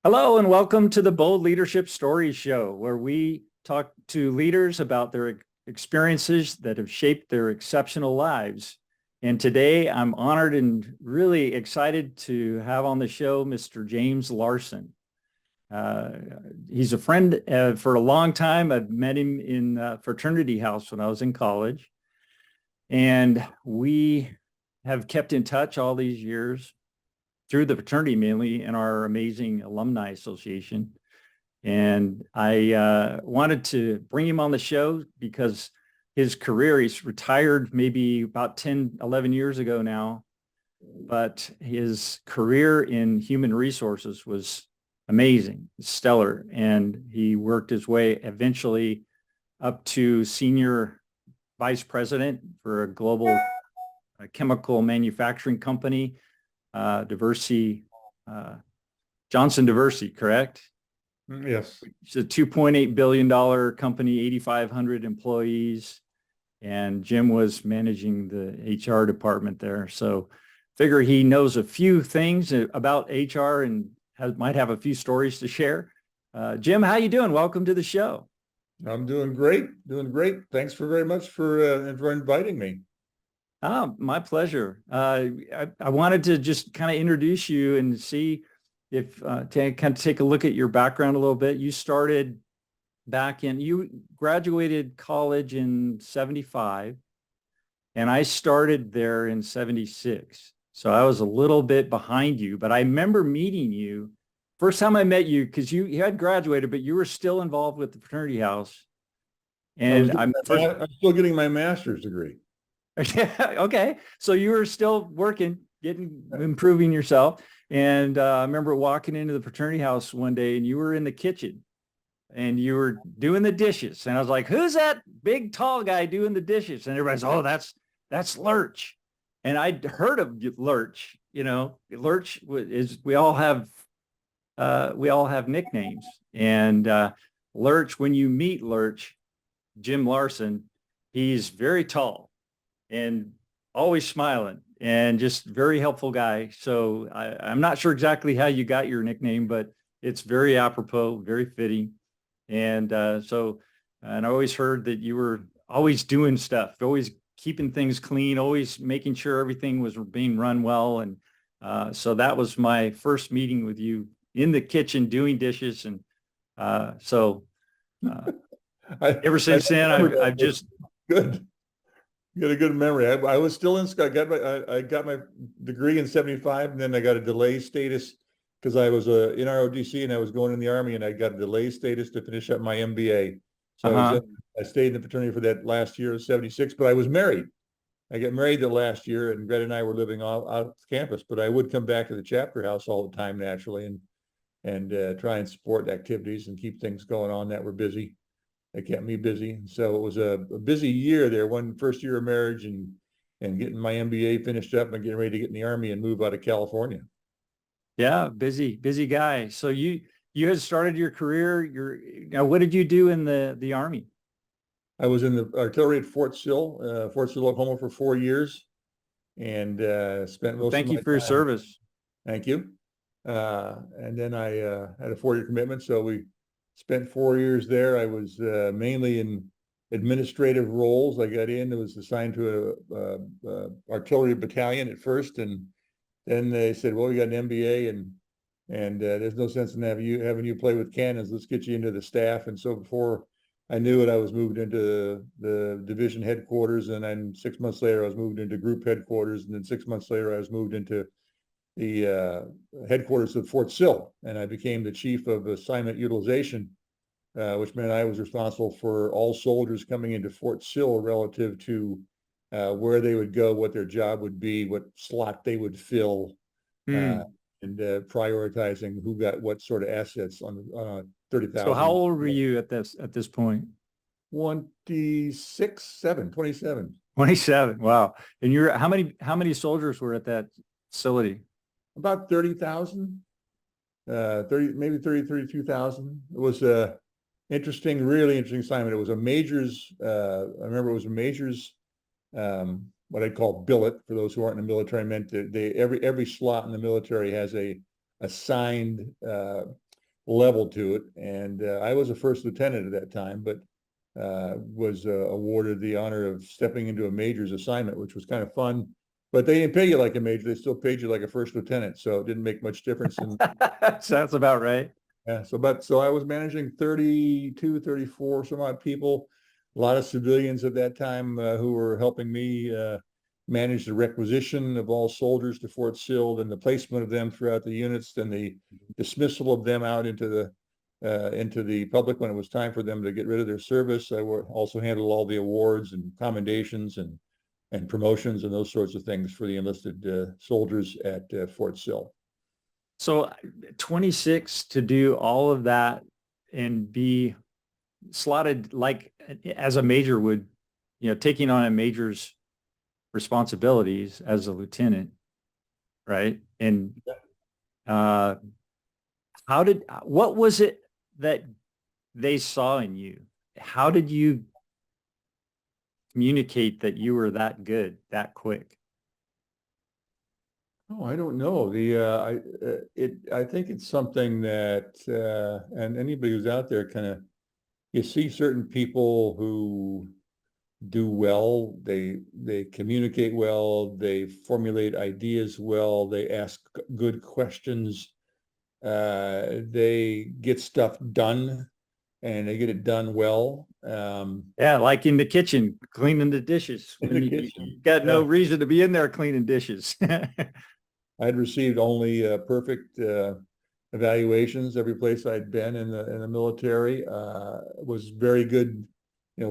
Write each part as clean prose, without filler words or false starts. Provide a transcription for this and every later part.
Hello and welcome to the Bold Leadership Stories Show, where we talk to leaders about their experiences that have shaped their exceptional lives. And today I'm honored and really excited to have on the show Mr. James Larson. Uh, he's a friend for a long time. I've met him in fraternity house when I was in college. And we have kept in touch all these years through the fraternity, mainly in our amazing alumni association. And I wanted to bring him on the show because his career, he's retired maybe about 10, 11 years ago now, but his career in human resources was amazing, stellar. And he worked his way eventually up to senior vice president for a global chemical manufacturing company, Diversity, Johnson Diversity, correct? Yes. It's a $2.8 billion company, 8,500 employees. And Jim was managing the HR department there. So figure he knows a few things about HR and might have a few stories to share. Jim, how you doing? Welcome to the show. I'm doing great. Thanks very much for inviting me. My pleasure. I wanted to just kind of introduce you and see if to kind of take a look at your background a little bit. You started you graduated college in 75 and I started there in 76. So I was a little bit behind you, but I remember meeting you. First time I met you, because you had graduated, but you were still involved with the fraternity house. And I'm still getting my master's degree. Okay. So you were still working, improving yourself. And I remember walking into the fraternity house one day and you were in the kitchen and you were doing the dishes. And I was like, who's that big, tall guy doing the dishes? And everybody's, oh, that's Lurch. And I'd heard of Lurch, Lurch is, we all have nicknames. And Lurch, when you meet Lurch, Jim Larson, he's very tall and always smiling and just very helpful guy. So I'm not sure exactly how you got your nickname, but it's very apropos, very fitting. And and I always heard that you were always doing stuff, always keeping things clean, always making sure everything was being run well. And so that was my first meeting with you in the kitchen doing dishes. And ever since then, I've just good. You got a good memory. I was still in school. I got my degree in 75, and then I got a delay status because I was in RODC and I was going in the Army, and I got a delay status to finish up my MBA. So I stayed in the fraternity for that last year of 76, but I was married. I got married the last year, and Greta and I were living out campus, but I would come back to the chapter house all the time naturally and try and support activities and keep things going on that were busy. It kept me busy. So it was a busy year there, first year of marriage and getting my MBA finished up and getting ready to get in the Army and move out of California. Yeah, busy guy. So you had started your career. Now, what did you do in the Army? I was in the artillery at Fort Sill, Oklahoma for 4 years and spent most of my time. Thank you for your service. Thank you. And then I had a 4-year commitment. So we spent 4 years there. I was mainly in administrative roles. I got in, I was assigned to a artillery battalion at first, and then they said, well, we got an MBA and there's no sense in having you play with cannons. Let's get you into the staff. And so before I knew it, I was moved into the division headquarters, and then 6 months later, I was moved into group headquarters, and then 6 months later, I was moved into the headquarters of Fort Sill, and I became the chief of assignment utilization, which meant I was responsible for all soldiers coming into Fort Sill relative to where they would go, what their job would be, what slot they would fill, and prioritizing who got what sort of assets on 30,000. So how old were you at this point? 27. 27. Wow. And how many soldiers were at that facility? About 30,000, 32,000. It was a really interesting assignment. It was a major's, I remember it was a major's, what I'd call billet for those who aren't in the military, meant that every slot in the military has a assigned level to it. And I was a first lieutenant at that time, but was awarded the honor of stepping into a major's assignment, which was kind of fun. But they didn't pay you like a major; they still paid you like a first lieutenant. So it didn't make much difference. And Sounds about right. yeah, so I was managing 32, 34 some odd people, a lot of civilians at that time who were helping me manage the requisition of all soldiers to Fort Sill, and the placement of them throughout the units, then the dismissal of them out into the public when it was time for them to get rid of their service. I also handled all the awards and commendations and promotions and those sorts of things for the enlisted soldiers at Fort Sill. So 26 to do all of that and be slotted like as a major would, taking on a major's responsibilities as a lieutenant, right? And what was it that they saw in you? How did you communicate that you were that good, that quick? Oh, I don't know. I think it's something that, and anybody who's out there you see certain people who do well, they communicate well, they formulate ideas well, they ask good questions, they get stuff done, and they get it done well. Yeah, like in the kitchen, cleaning the dishes. In the You kitchen. got no reason to be in there cleaning dishes. I'd received only perfect evaluations every place I'd been in the military. Was very good,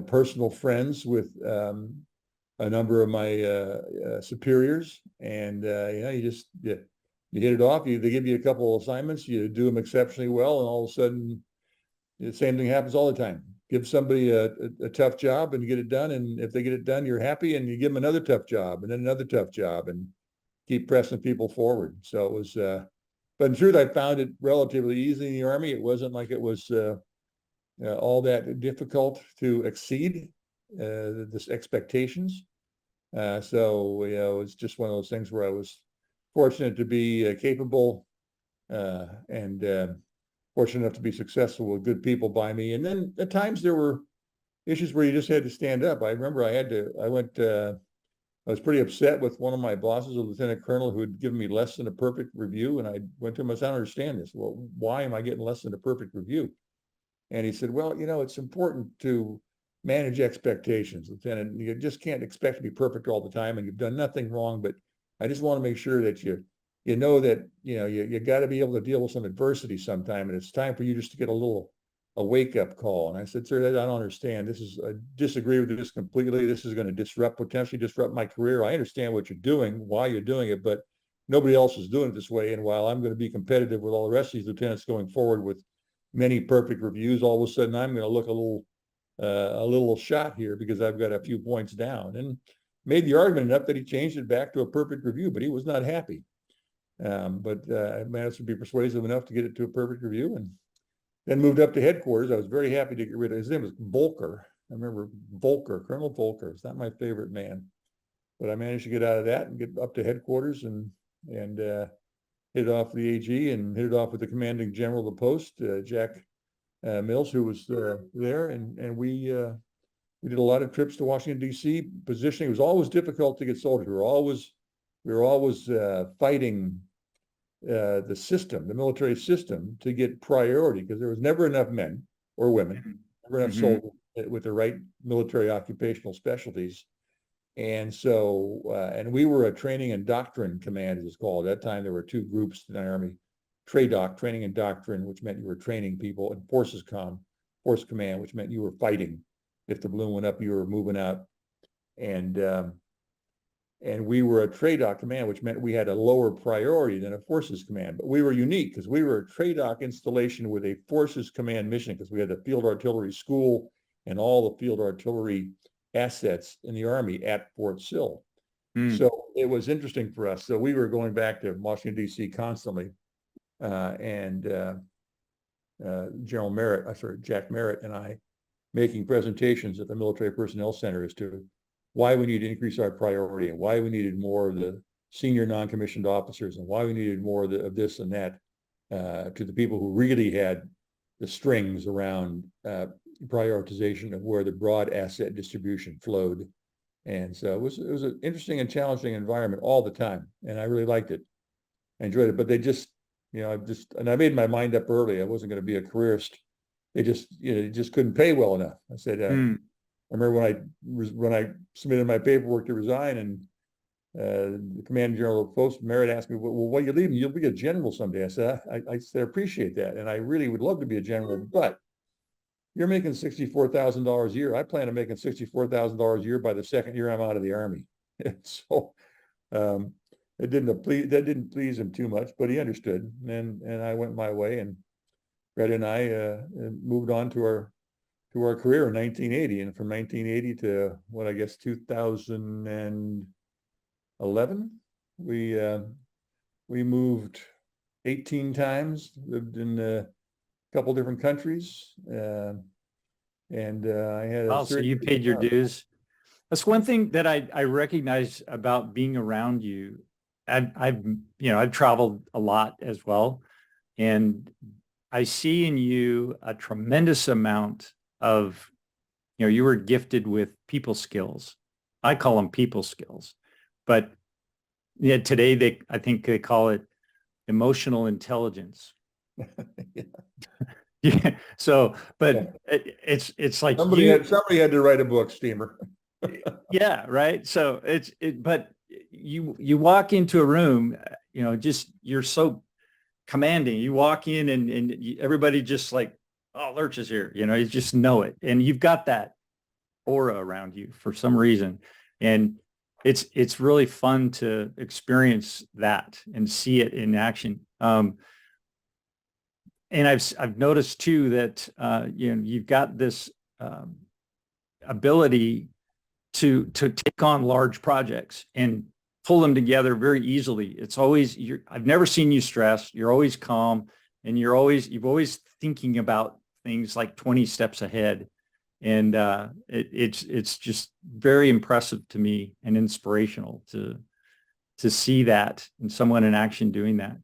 personal friends with a number of my superiors, and you hit it off. They give you a couple of assignments, you do them exceptionally well, and all of a sudden, the same thing happens all the time. Give somebody a tough job and you get it done, and if they get it done, you're happy, and you give them another tough job, and then another tough job, and keep pressing people forward. So it was, but in truth, I found it relatively easy in the Army. It wasn't like it was all that difficult to exceed this expectations. So, it was just one of those things where I was fortunate to be capable and fortunate enough to be successful with good people by me. And then at times there were issues where you just had to stand up. I remember I was pretty upset with one of my bosses, a lieutenant colonel, who had given me less than a perfect review. And I went to him, I said, I don't understand this. Well, why am I getting less than a perfect review? And he said, well, it's important to manage expectations, Lieutenant. You just can't expect to be perfect all the time, and you've done nothing wrong. But I just want to make sure that you got to be able to deal with some adversity sometime, and it's time for you just to get a wake-up call. And I said, sir, I don't understand. I disagree with this completely. This is going to potentially disrupt my career. I understand what you're doing, why you're doing it, but nobody else is doing it this way. And while I'm going to be competitive with all the rest of these lieutenants going forward with many perfect reviews, all of a sudden I'm going to look a little shot here because I've got a few points down. And made the argument enough that he changed it back to a perfect review, but he was not happy. But I managed to be persuasive enough to get it to a perfect review, and then moved up to headquarters. I was very happy to get rid of his name was Volker. I remember Volker, Colonel Volker. It's not my favorite man, but I managed to get out of that and get up to headquarters and hit it off with the AG and hit it off with the commanding general of the post, Jack Mills, who was there, and we did a lot of trips to Washington D.C. Positioning was always difficult to get soldiers. We were always fighting the military system, to get priority, because there was never enough men or women, never enough soldiers with the right military occupational specialties. And so, and we were a training and doctrine command, as it's called. At that time, there were two groups in the Army: TRADOC, training and doctrine, which meant you were training people, and force command, which meant you were fighting. If the balloon went up, you were moving out. And we were a TRADOC command, which meant we had a lower priority than a forces command. But we were unique because we were a TRADOC installation with a forces command mission, because we had the field artillery school and all the field artillery assets in the Army at Fort Sill. So it was interesting for us. So we were going back to Washington, D.C. constantly. And Jack Merritt and I making presentations at the Military Personnel Center as to why we need to increase our priority, and why we needed more of the senior non-commissioned officers, and why we needed more of this and that. to the people who really had the strings around prioritization of where the broad asset distribution flowed. And so it was an interesting and challenging environment all the time, and I really liked it. I enjoyed it, but they just, and I made my mind up early. I wasn't going to be a careerist. They just couldn't pay well enough. I said, I remember when I submitted my paperwork to resign, and the commanding general of post merit asked me, well, why are you leaving? You'll be a general someday. I said, I said, I appreciate that, and I really would love to be a general, but you're making $64,000 a year. I plan on making $64,000 a year by the second year I'm out of the Army. So that didn't please him too much, but he understood, and I went my way, and Red and I moved on to our career in 1980, and from 1980 to what I guess 2011, we moved 18 times, lived in a couple different countries, and I had a So you paid your dues. That's one thing that I recognize about being around you. I've traveled a lot as well, and I see in you a tremendous amount of, you were gifted with people skills. I call them people skills, but yeah, today I think they call it emotional intelligence. Yeah. So, but it's like somebody had to write a book, Steamer. Yeah, right. So but you walk into a room, just you're so commanding. You walk in and everybody just like, oh, Lurch is here. You just know it, and you've got that aura around you for some reason, and it's really fun to experience that and see it in action. And I've noticed too that you've got this ability to take on large projects and pull them together very easily. It's always I've never seen you stressed. You're always calm, and you're always thinking about things like 20 steps ahead. And it's just very impressive to me and inspirational to see that and someone in action doing that.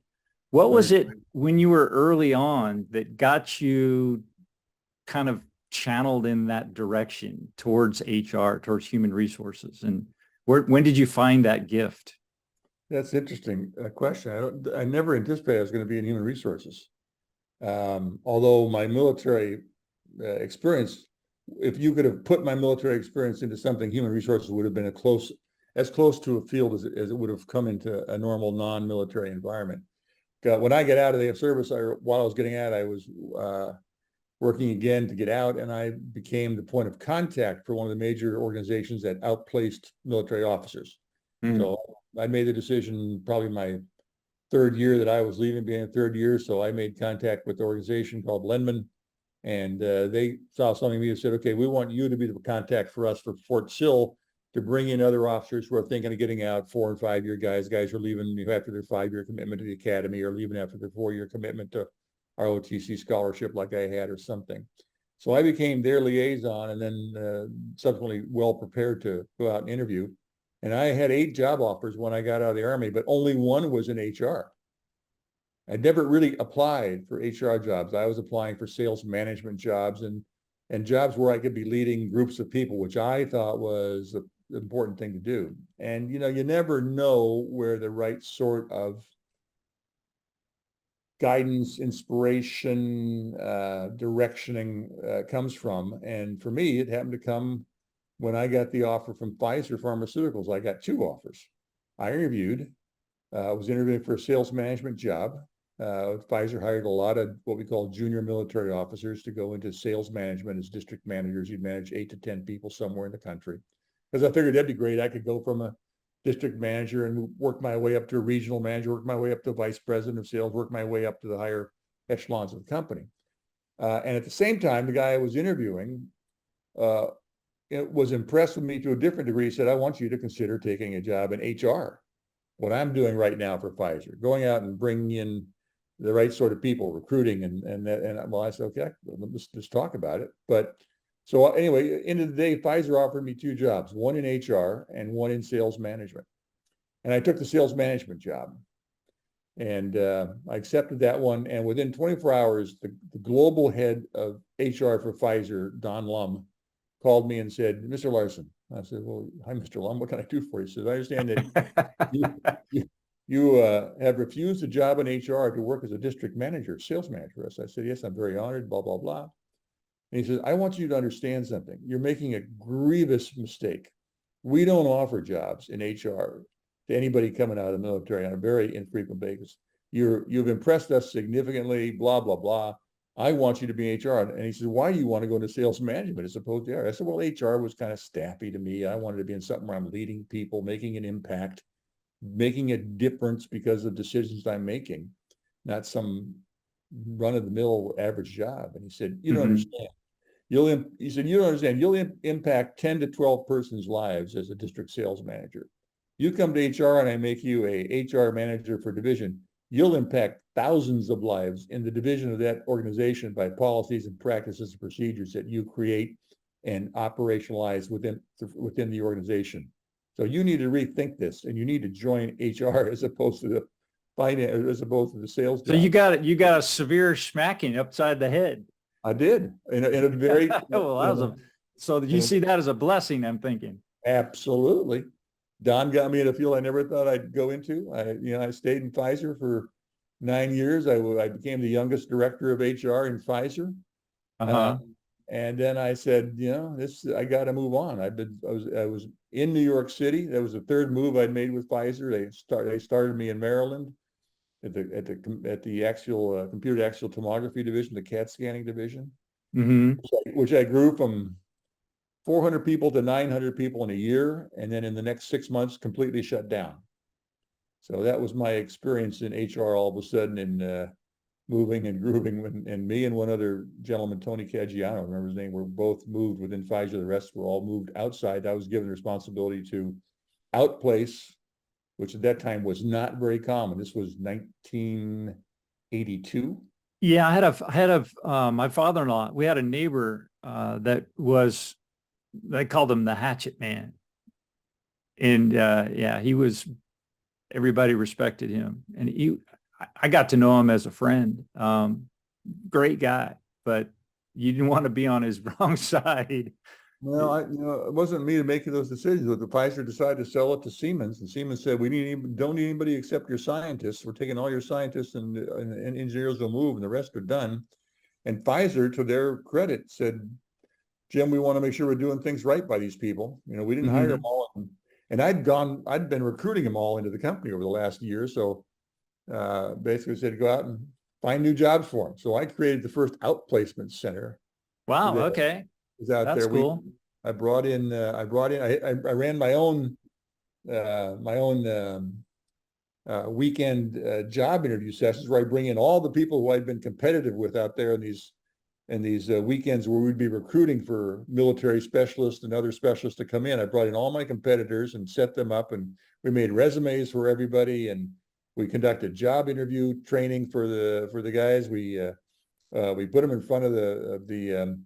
What was it when you were early on that got you kind of channeled in that direction towards HR, towards human resources? And when did you find that gift? That's an interesting question. I never anticipated I was going to be in human resources. Although my military experience, if you could have put my military experience into something, human resources would have been as close to a field as it would have come into a normal non-military environment. When I get out of the service, while I was getting out, I was working again to get out, and I became the point of contact for one of the major organizations that outplaced military officers. So I made the decision probably my third year that I was leaving, being the third year. So I made contact with the organization called Lenman, and they saw something in me and said, okay, we want you to be the contact for us for Fort Sill, to bring in other officers who are thinking of getting out, 4 and 5 year guys who are leaving after their 5-year commitment to the academy, or leaving after their 4-year commitment to ROTC scholarship like I had or something. So I became their liaison, and then subsequently well prepared to go out and interview. And I had 8 job offers when I got out of the Army, but only one was in HR. I'd never really applied for HR jobs. I was applying for sales management jobs and jobs where I could be leading groups of people, which I thought was the important thing to do. And, you never know where the right sort of guidance, inspiration, directioning comes from. And for me, it happened to come when I got the offer from Pfizer Pharmaceuticals. I got 2 offers. I interviewed, was interviewing for a sales management job. Pfizer hired a lot of what we call junior military officers to go into sales management as district managers. You'd manage 8 to 10 people somewhere in the country. Because I figured that'd be great. I could go from a district manager and work my way up to a regional manager, work my way up to vice president of sales, work my way up to the higher echelons of the company. And at the same time, the guy I was interviewing was impressed with me to a different degree. He said, I want you to consider taking a job in HR, what I'm doing right now for Pfizer, going out and bringing in the right sort of people, recruiting. And well, I said, okay, let's just talk about it. But so anyway, end of the day, Pfizer offered me 2 jobs, one in HR and one in sales management. And I took the sales management job. And I accepted that one. And within 24 hours, the global head of HR for Pfizer, Don Lum, called me and said, "Mr. Larson." I said, "Well, hi, Mr. Lum. What can I do for you?" He said, "I understand that you have refused a job in HR to work as a district manager, sales manager." I said, "Yes, I'm very honored, blah, blah, blah." And he says, "I want you to understand something. You're making a grievous mistake. We don't offer jobs in HR to anybody coming out of the military on a very infrequent basis. You've impressed us significantly, blah, blah, blah. I want you to be in HR." And he said, "Why do you want to go into sales management as opposed to HR?" I said, "Well, HR was kind of staffy to me. I wanted to be in something where I'm leading people, making an impact, making a difference because of decisions I'm making, not some run-of-the-mill average job." And he said, "You don't Mhm. understand. He said, you don't understand. You'll impact 10 to 12 persons' lives as a district sales manager. You come to HR and I make you a HR manager for division. You'll impact thousands of lives in the division of that organization by policies and practices and procedures that you create and operationalize within the organization. So you need to rethink this, and you need to join HR as opposed to the finance, as opposed to the sales So you job." got a severe smacking upside the head. I did in a very, Well, that was so you in see that as a blessing, I'm thinking. absolutely. Don got me in a field I never thought I'd go into. I stayed in Pfizer for 9 years. I became the youngest director of HR in Pfizer. Uh, Uh-huh. and then I said, I got to move on. I was in New York City. That was the third move I'd made with Pfizer. They started me in Maryland at the axial computed axial tomography division, the CAT scanning division, Mm-hmm. which I grew from 400 people to 900 people in a year, and then in the next 6 months, completely shut down. So that was my experience in HR all of a sudden in moving and grooving. And me and one other gentleman, Tony Caggiano, I remember his name, were both moved within Pfizer. The rest were all moved outside. I was given the responsibility to outplace, which at that time was not very common. This was 1982. Yeah, I had a my father-in-law. We had a neighbor that was they called him the hatchet man, and yeah, he was everybody respected him, and I got to know him as a friend. Great guy, but you didn't want to be on his wrong side. Well, it wasn't me to make those decisions. But the Pfizer decided to sell it to Siemens, and Siemens said, don't need anybody except your scientists. We're taking all your scientists and engineers will move, and the rest are done." And Pfizer, to their credit, said, "Jim, we want to make sure we're doing things right by these people. We didn't hire them Mm-hmm. all." And I'd been recruiting them all into the company over the last year. So basically said, "Go out and find new jobs for them." So I created the first outplacement center Wow. that Okay, was out that's there. cool. I ran my own weekend job interview sessions where I bring in all the people who I'd been competitive with out there in these weekends where we'd be recruiting for military specialists and other specialists to come in. I brought in all my competitors and set them up, and we made resumes for everybody, and we conducted job interview training for the guys. We put them in front of the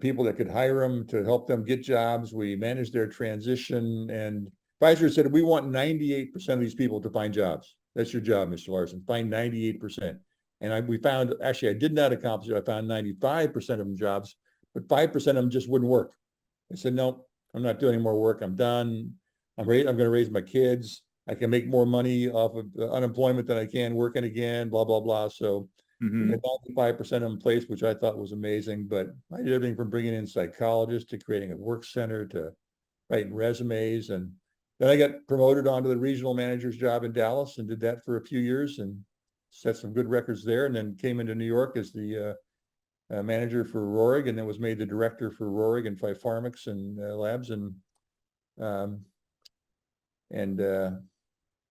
people that could hire them to help them get jobs. We managed their transition, and Pfizer said, "We want 98% of these people to find jobs. That's your job, Mr. Larson. Find 98%. And we found, actually, I did not accomplish it. I found 95% of them jobs, but 5% of them just wouldn't work. I said, "No, I'm not doing any more work. I'm done. I'm going to raise my kids. I can make more money off of unemployment than I can working again, blah, blah, blah." So we Mm-hmm. had 95% of them placed, which I thought was amazing. But I did everything from bringing in psychologists to creating a work center to writing resumes. And then I got promoted onto the regional manager's job in Dallas and did that for a few years and set some good records there. And then came into New York as the manager for Rohrig, and then was made the director for Rohrig and Pharmacs and labs um, and or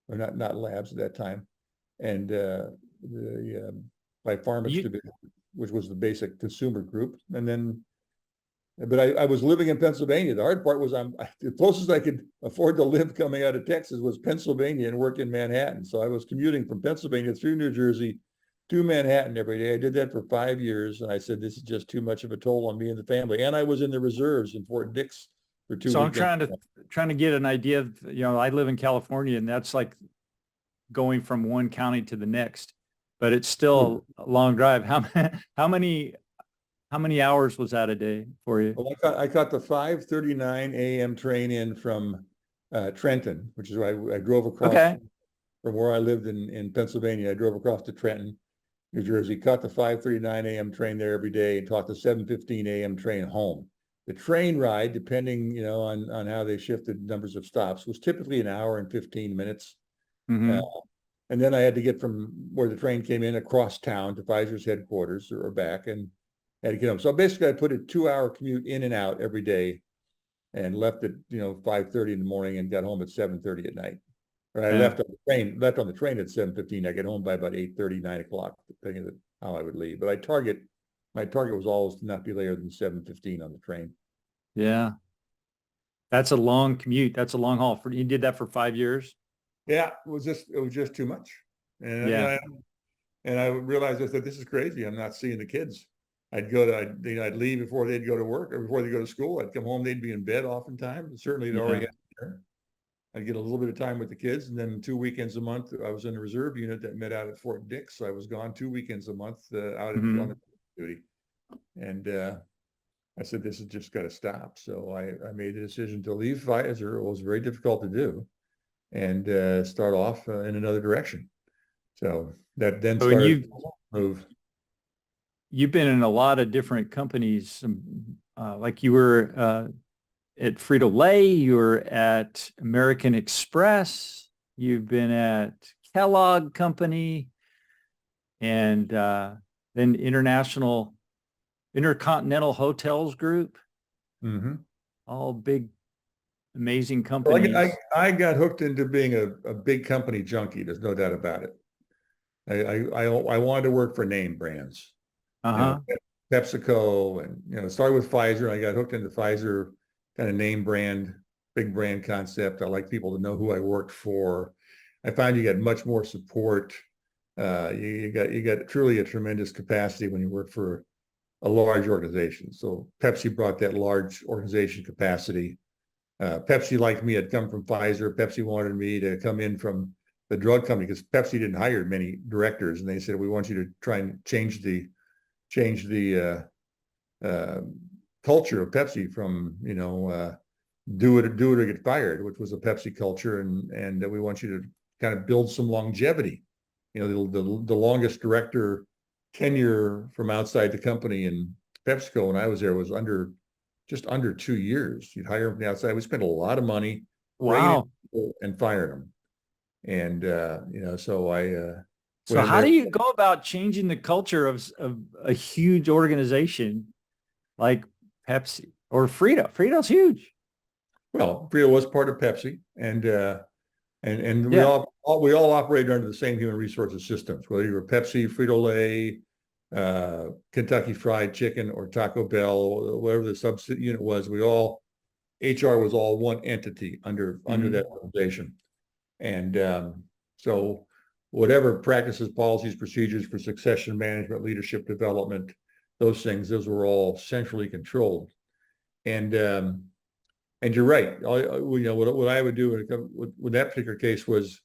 not labs at that time, and the Pharmacs You division, which was the basic consumer group. And then, but I was living in Pennsylvania. The hard part was the closest I could afford to live coming out of Texas was Pennsylvania and work in Manhattan. So I was commuting from Pennsylvania through New Jersey to Manhattan every day. I did that for 5 years, and I said, "This is just too much of a toll on me and the family." And I was in the reserves in Fort Dix for two so I'm weekends. trying to get an idea of, I live in California, and that's like going from one county to the next, but it's still a long drive. How many hours was that a day for you? Well, I caught the 5:39 a.m. train in from Trenton, which is where I drove across Okay. from where I lived in Pennsylvania. I drove across to Trenton, New Jersey, caught the 5:39 a.m. train there every day, and caught the 7:15 a.m. train home. The train ride, depending, on how they shifted numbers of stops, was typically an hour and 15 minutes. Mm-hmm. And then I had to get from where the train came in across town to Pfizer's headquarters or back, and had to get home. So basically I put a 2-hour commute in and out every day, and left at 5:30 in the morning and got home at 7:30 at night. Or I Yeah. left on the train at 7:15. I get home by about 8:30, 9 o'clock, depending on how I would leave. But my target was always to not be later than 7:15 on the train. Yeah. That's a long commute. That's a long haul. You did that for 5 years? Yeah, it was just too much. And Yeah. and I realized, I said, this is crazy. I'm not seeing the kids. I'd I'd leave before they'd go to work or before they go to school. I'd come home, they'd be in bed oftentimes. Certainly they'd already Yeah. had dinner. I'd get a little bit of time with the kids, and then 2 weekends a month, I was in a reserve unit that met out at Fort Dix. So I was gone 2 weekends a month out Mhm. on duty. And I said, this has just got to stop. So I made the decision to leave Pfizer. It was very difficult to do, and start off in another direction. So that then So, and started to move. you've been in a lot of different companies, like you were at Frito-Lay, you were at American Express, you've been at Kellogg Company, and then Intercontinental Hotels Group, Mm-hmm. all big, amazing Well, companies. I got hooked into being a big company junkie. There's no doubt about it. I wanted to work for name brands, Uh-huh. PepsiCo, and it started with Pfizer. I got hooked into Pfizer kind of name brand, big brand concept. I like people to know who I worked for. I found you get much more support. You got truly a tremendous capacity when you work for a large organization. So Pepsi brought that large organization capacity. Pepsi liked me. I'd come from Pfizer. Pepsi wanted me to come in from the drug company because Pepsi didn't hire many directors, and they said, we want you to try and change the culture of Pepsi from do it or get fired, which was a Pepsi culture, and we want you to kind of build some longevity. The longest director tenure from outside the company in PepsiCo when I was there was just under 2 years. You'd hire them from the outside. We spent a lot of money bringing in Wow. people and firing them. And so I So went in how there. do you go about changing the culture of a huge organization like Pepsi or Frito? Frito's huge. Well, Frito was part of Pepsi, and we Yeah. all operated under the same human resources systems, whether you were Pepsi, Frito-Lay, Kentucky Fried Chicken, or Taco Bell, whatever the sub unit was. HR was all one entity under that organization. And so whatever practices, policies, procedures for succession management, leadership development, those were all centrally controlled. And you're right. What I would do with that particular case was,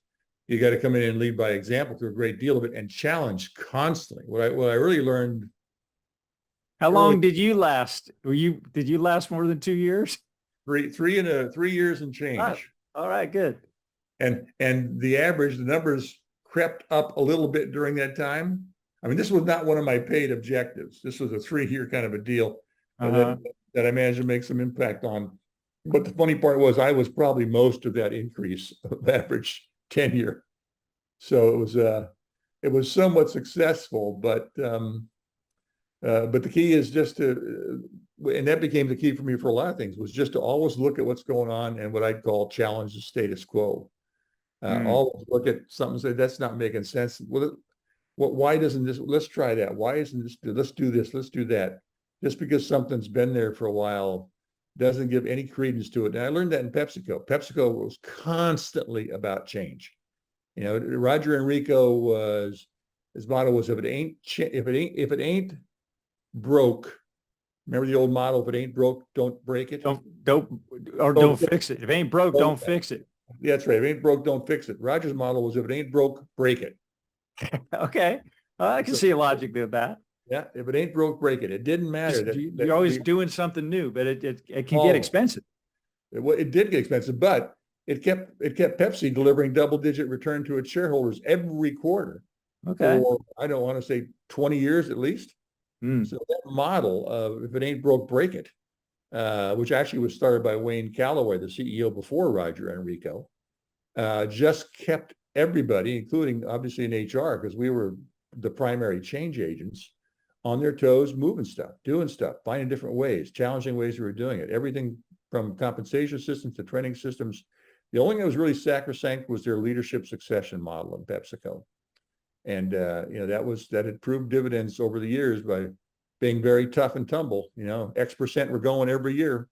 you got to come in and lead by example through a great deal of it, and challenge constantly. What I really learned. How early, long did you last? Did you last more than 2 years? 3 years and change. All right, good. And the numbers crept up a little bit during that time. I mean, this was not one of my paid objectives. This was a 3-year kind of a deal Uh-huh. that I managed to make some impact on. But the funny part was, I was probably most of that increase of average tenure. So it was somewhat successful, but the key is just and that became the key for me for a lot of things, was just to always look at what's going on and what I'd call challenge the status quo. Always look at something and say, that's not making sense. Well, why doesn't this? Let's try that. Why isn't this? Let's do this. Let's do that. Just because something's been there for a while doesn't give any credence to it. And I learned that in PepsiCo. PepsiCo was constantly about change. Roger Enrico his motto was, if it ain't broke. Remember the old motto: if it ain't broke, don't break it. Don't fix it. If it ain't broke, don't fix it. Yeah, that's right. If it ain't broke, don't fix it. Roger's model was if it ain't broke, break it. Okay. I can So see a logic to that. yeah, if it ain't broke, break it. It didn't matter Just that you're always doing something new, but it can get all expensive. it did get expensive, but it kept Pepsi delivering double-digit return to its shareholders every quarter Okay. for, I don't want to say 20 years at least. Mm. So that model of if it ain't broke, break it, which actually was started by Wayne Calloway, the CEO before Roger Enrico, just kept everybody, including obviously in HR, because we were the primary change agents, on their toes, moving stuff, doing stuff, finding different ways, challenging ways we were doing it. Everything from compensation systems to training systems. The only thing that was really sacrosanct was their leadership succession model in PepsiCo. And that had proved dividends over the years by being very tough and tumble. X% were going every year.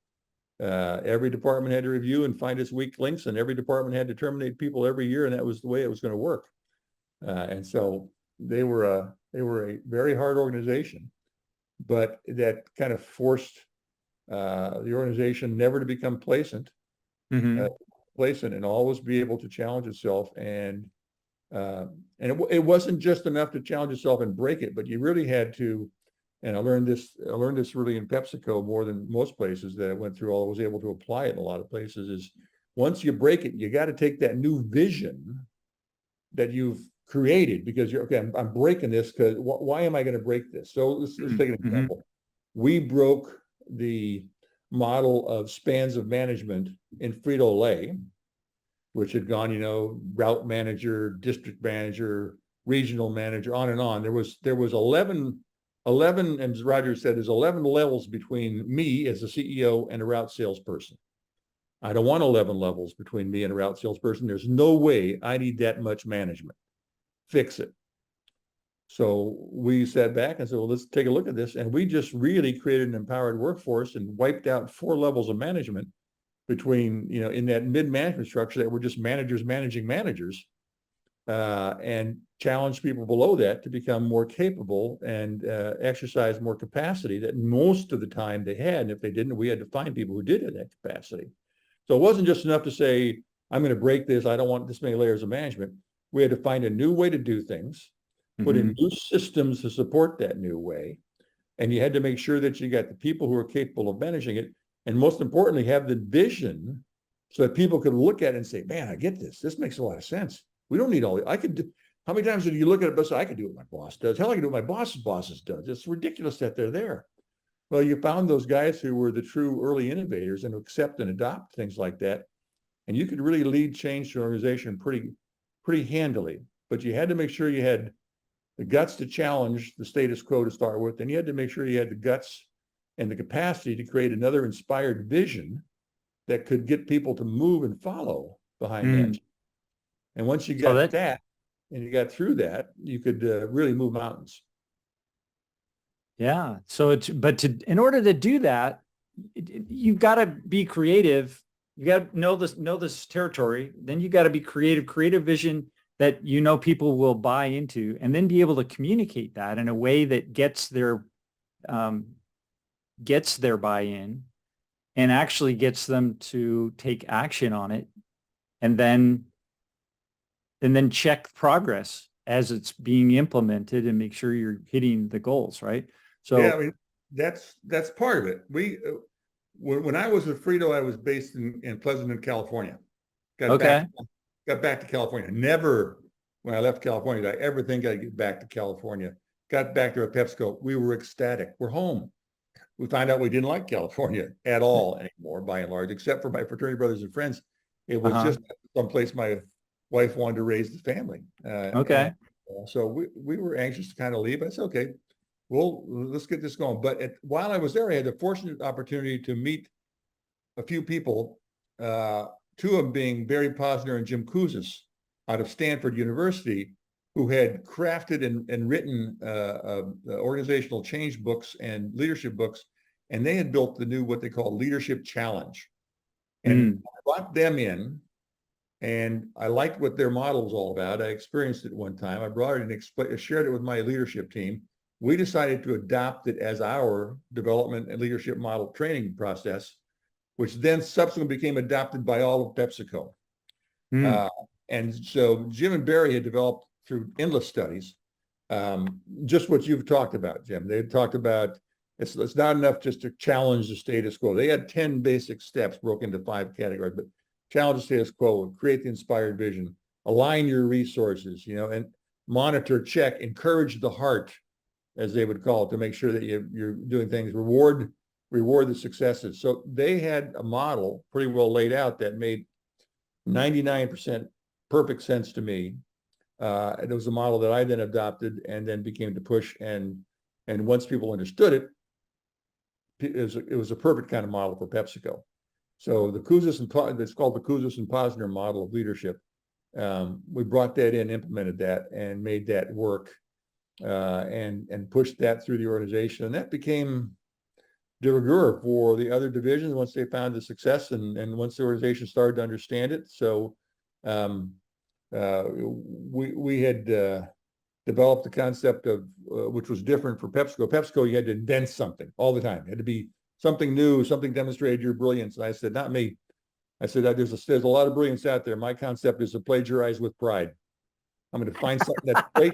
Every department had to review and find its weak links, and every department had to terminate people every year, and that was the way it was going to work. And so they were a very hard organization, but that kind of forced the organization never to become Mm-hmm. placent, and always be able to challenge itself. And it wasn't just enough to challenge itself and break it, but you really had to. And I learned this really in PepsiCo more than most places that I went through. I was able to apply it in a lot of places. Is once you break it, you got to take that new vision that you've created, because you're okay. I'm breaking this because why am I going to break this? So let's take an example. We broke the model of spans of management in Frito-Lay, which had gone, route manager, district manager, regional manager, on and on. There was 11, and as Roger said, there's 11 levels between me as a CEO and a route salesperson. I don't want 11 levels between me and a route salesperson. There's no way I need that much management. Fix it. So we sat back and said, well, let's take a look at this. And we just really created an empowered workforce and wiped out 4 levels of management between, in that mid-management structure that were just managers managing managers, and challenged people below that to become more capable and exercise more capacity that most of the time they had. And if they didn't, we had to find people who did have that capacity. So it wasn't just enough to say, I'm going to break this. I don't want this many layers of management. We had to find a new way to do things, put in new systems to support that new way. And you had to make sure that you got the people who are capable of managing it. And most importantly, have the vision so that people could look at it and say, man, I get this. This makes a lot of sense. We don't need all, I could do, how many times did you look at it and say, I could do what my boss does. Hell, I can do what my boss's bosses does. It's ridiculous that they're there. Well, you found those guys who were the true early innovators and accept and adopt things like that. And you could really lead change to an organization pretty handily. But you had to make sure you had the guts to challenge the status quo to start with. Then you had to make sure you had the guts and the capacity to create another inspired vision that could get people to move and follow behind that. And once you got that and you got through that, you could really move mountains. Yeah. So in order to do that, you've got to be creative. You got to know this territory. Then you got to be creative vision that, people will buy into, and then be able to communicate that in a way that gets their buy-in and actually gets them to take action on it, and then check progress as it's being implemented and make sure you're hitting the goals, right? So yeah, I mean, that's part of it. When I was with Frito, I was based in Pleasanton, California. Got back to California. Never, when I left California, did I ever think I'd get back to California. Got back to PepsiCo. We were ecstatic. We're home. We found out we didn't like California at all anymore, by and large, except for my fraternity brothers and friends. It was just someplace my wife wanted to raise the family. So we were anxious to kind of leave. I said, okay, well, let's get this going. But while I was there, I had the fortunate opportunity to meet a few people, 2 of them being Barry Posner and Jim Kouzes out of Stanford University, who had crafted and written organizational change books and leadership books. And they had built the new, what they call Leadership Challenge. And I brought them in, and I liked what their model was all about. I experienced it one time. I brought it and shared it with my leadership team. We decided to adopt it as our development and leadership model training process, which then subsequently became adopted by all of PepsiCo. Mm. And so Jim and Barry had developed through endless studies, just what you've talked about, Jim. They talked about it's not enough just to challenge the status quo. They had 10 basic steps broken into 5 categories, but challenge the status quo, create the inspired vision, align your resources, and monitor, check, encourage the heart, as they would call it, to make sure that you're doing things, reward the successes. So they had a model pretty well laid out that made 99% perfect sense to me. It was a model that I then adopted and then became to push. And once people understood it, it was a perfect kind of model for PepsiCo. So it's called the Kouzes and Posner model of leadership. We brought that in, implemented that, and made that work, and pushed that through the organization. And that became de rigueur for the other divisions once they found the success and once the organization started to understand it. So we had developed the concept of, which was different for PepsiCo. PepsiCo, you had to invent something all the time. It had to be something new, something demonstrated your brilliance. And I said, not me. I said, there's a lot of brilliance out there. My concept is to plagiarize with pride. I'm going to find something that's great.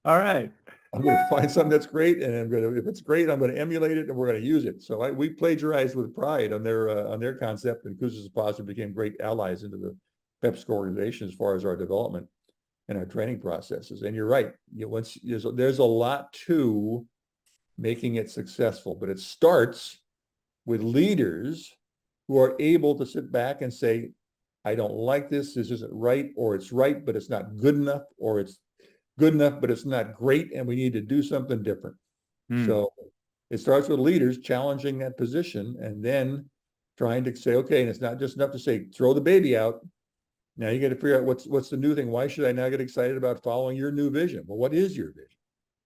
All right. I'm going to find something that's great, and if it's great, I'm going to emulate it, and we're going to use it. So we plagiarized with pride on their concept, and Kouzes and Posner became great allies into the PepsiCo organization as far as our development and our training processes. And you're right, there's a lot to making it successful, but it starts with leaders who are able to sit back and say, I don't like this. This isn't right, or it's right, but it's not good enough, or it's good enough, but it's not great, and we need to do something different. So it starts with leaders challenging that position and then trying to say, okay, and it's not just enough to say, throw the baby out. Now you got to figure out what's the new thing. Why should I now get excited about following your new vision? Well, what is your vision?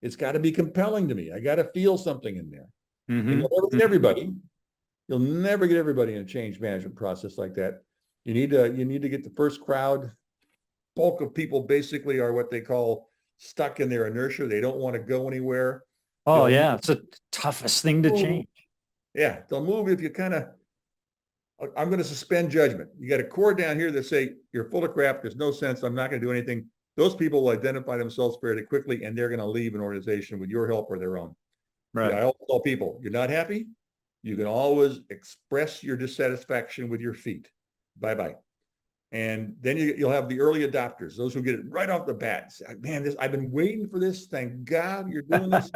It's got to be compelling to me. I got to feel something in there. Mm-hmm. And you'll never get everybody in a change management process like that. You need to get the first crowd. Bulk of people basically are what they call stuck in their inertia. They don't want to go anywhere. Oh, yeah. It's the toughest thing to change. Yeah, they'll move if you kind of, I'm going to suspend judgment. You got a core down here that say, you're full of crap. There's no sense. I'm not going to do anything. Those people will identify themselves fairly quickly, and they're going to leave an organization with your help or their own. Right. Yeah, I always tell people, you're not happy. You can always express your dissatisfaction with your feet. Bye-bye. And then you'll have the early adopters, those who get it right off the bat. Say, man, I've been waiting for this. Thank God you're doing this.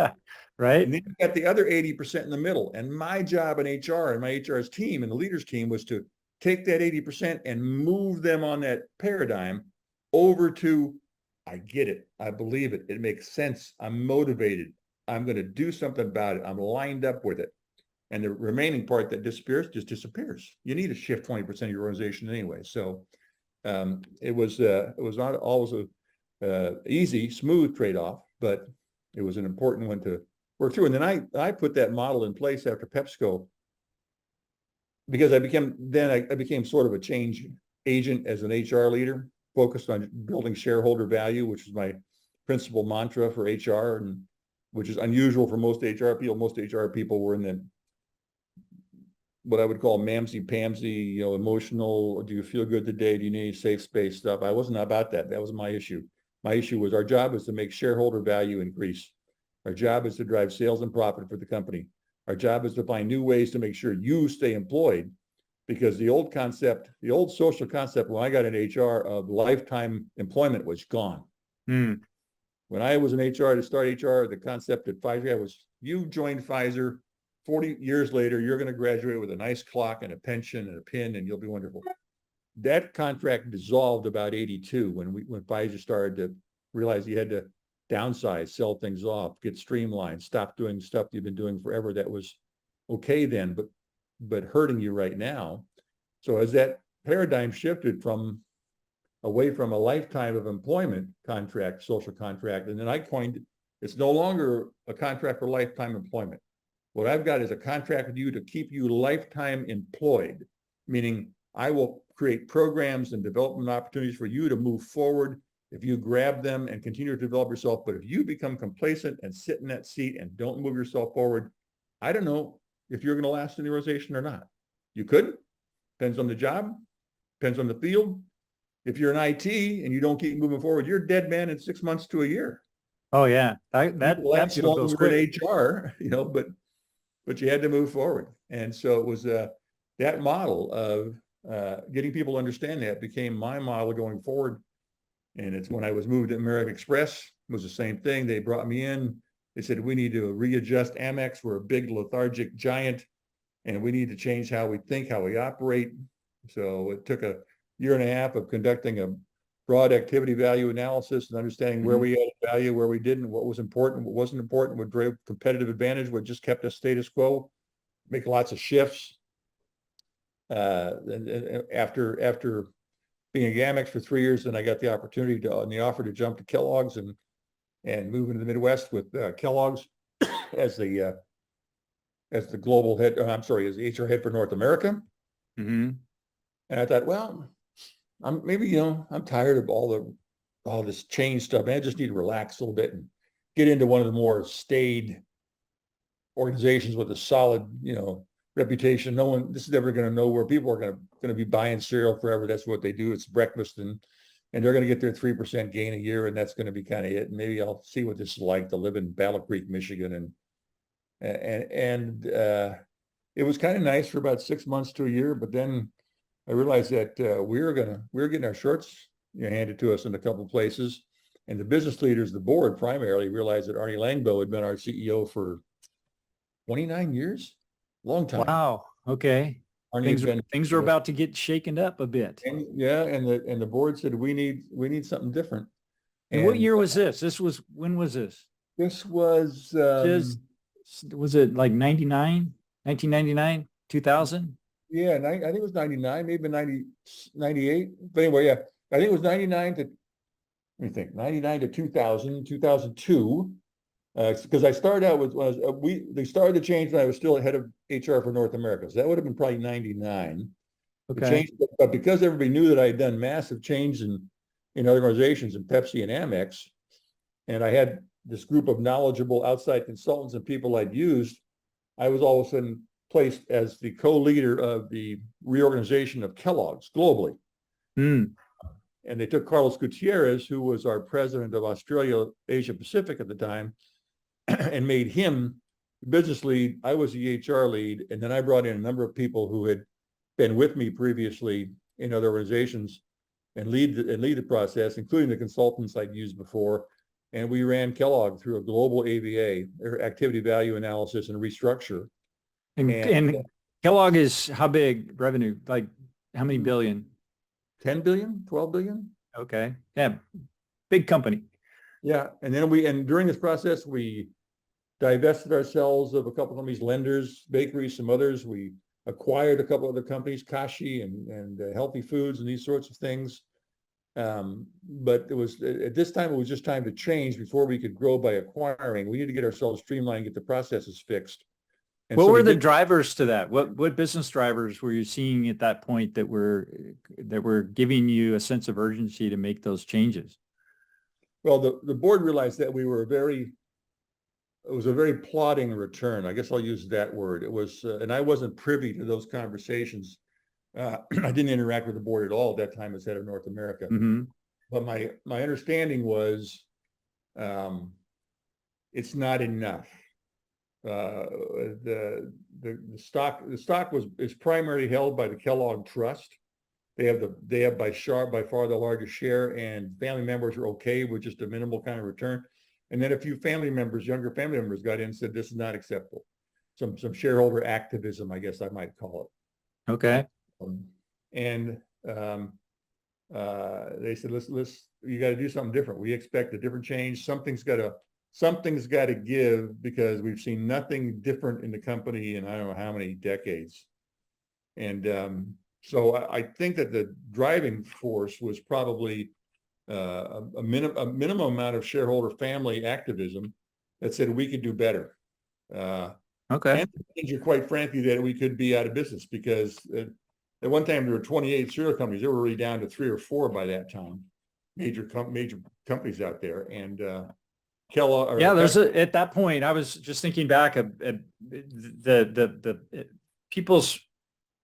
Right. And then you got the other 80% in the middle. And my job in HR and my HR's team and the leaders team was to take that 80% and move them on that paradigm over to, I get it. I believe it. It makes sense. I'm motivated. I'm going to do something about it. I'm lined up with it. And the remaining part that disappears just disappears. You need to shift 20% of your organization anyway. So it was not always a easy, smooth trade-off, but it was an important one to work through. And then I put that model in place after PepsiCo because I became sort of a change agent as an HR leader, focused on building shareholder value, which is my principal mantra for HR, and which is unusual for most HR people. Most HR people were in the what I would call mamsy-pamsy, emotional, do you feel good today? Do you need safe space stuff? I wasn't about that. That was my issue. My issue was our job is to make shareholder value increase. Our job is to drive sales and profit for the company. Our job is to find new ways to make sure you stay employed, because the old social concept when I got in HR of lifetime employment was gone. When I was in HR to start HR, the concept at Pfizer was, you joined Pfizer, 40 years later, you're going to graduate with a nice clock and a pension and a pin, and you'll be wonderful. That contract dissolved about 82 when Pfizer started to realize you had to downsize, sell things off, get streamlined, stop doing stuff you've been doing forever that was okay then, but hurting you right now. So as that paradigm shifted away from a lifetime of employment contract, social contract, and then I coined, it's no longer a contract for lifetime employment. What I've got is a contract with you to keep you lifetime employed, meaning I will create programs and development opportunities for you to move forward if you grab them and continue to develop yourself. But if you become complacent and sit in that seat and don't move yourself forward, I don't know if you're going to last in the organization or not. You could. Depends on the job, depends on the field, If you're in IT and you don't keep moving forward, you're a dead man in 6 months to a year. Oh yeah. People That last field goes longer in quick. HR, but you had to move forward. And so it was that model of getting people to understand that became my model going forward. And it's when I was moved to American Express, it was the same thing. They brought me in. They said, we need to readjust Amex. We're a big lethargic giant, and we need to change how we think, how we operate. So it took a year and a half of conducting a broad activity value analysis and understanding where we added value, where we didn't, what was important, what wasn't important, what drove competitive advantage, what just kept us status quo, make lots of shifts. And after being at Amex for 3 years, then I got the opportunity and the offer to jump to Kellogg's and move into the Midwest with Kellogg's as the global head. As the HR head for North America. Mm-hmm. And I thought, well, I'm tired of all this change stuff. I just need to relax a little bit and get into one of the more staid organizations with a solid, reputation. This is never going to know where people are going to be buying cereal forever. That's what they do. It's breakfast, and they're going to get their 3% gain a year, and that's going to be kind of it. And maybe I'll see what this is like to live in Battle Creek, Michigan, and it was kind of nice for about 6 months to a year. But then I realized that we were getting our shorts handed to us in a couple of places, and the business leaders, the board primarily, realized that Arnie Langbo had been our CEO for 29 years. Long time. Wow. Okay. Arnie Things are about to get shaken up a bit. and the board said we need something different. And what year was this? When was this? This was Was it like 99, 1999, 2000? Yeah, I think it was 99, maybe 98. But anyway, yeah, I think it was 99 to 2000, 2002. Because I started out they started the change when I was still head of HR for North America. So that would have been probably 99. Okay. But because everybody knew that I had done massive change in other organizations, in Pepsi and Amex, and I had this group of knowledgeable outside consultants and people I'd used, I was all of a sudden placed as the co-leader of the reorganization of Kellogg's globally. Mm. And they took Carlos Gutierrez, who was our president of Australia, Asia Pacific at the time, and made him business lead. I was the HR lead. And then I brought in a number of people who had been with me previously in other organizations and lead the process, including the consultants I'd used before. And we ran Kellogg through a global AVA, or activity value analysis and restructure. And Kellogg is how big revenue? Like how many billion? 10 billion, 12 billion. Okay. Yeah. Big company. Yeah. And then during this process, we divested ourselves of a couple of companies, lenders, bakeries, some others. We acquired a couple of other companies, Kashi and Healthy Foods and these sorts of things. But at this time, it was just time to change before we could grow by acquiring. We need to get ourselves streamlined, get the processes fixed. And what were the drivers to that? What business drivers were you seeing at that point that were giving you a sense of urgency to make those changes? Well, the board realized that it was a very plodding return. I guess I'll use that word. It was, and I wasn't privy to those conversations. I didn't interact with the board at all at that time as head of North America. Mm-hmm. But my understanding was, it's not enough. The stock is primarily held by the Kellogg Trust. They have by far the largest share, and family members are okay with just a minimal kind of return. And then a few younger family members got in and said, this is not acceptable. Some shareholder activism, I guess I might call it. Okay. And they said, you got to do something different. We expect a different change. Something's got to give, because we've seen nothing different in the company in I don't know how many decades. And so I think that the driving force was probably a minimum amount of shareholder family activism that said we could do better. Okay. And danger, quite frankly, that we could be out of business, because at one time there were 28 cereal companies. They were really down to 3 or 4 by that time. Major companies out there, and Kellogg. Yeah, at that point, I was just thinking back at the people's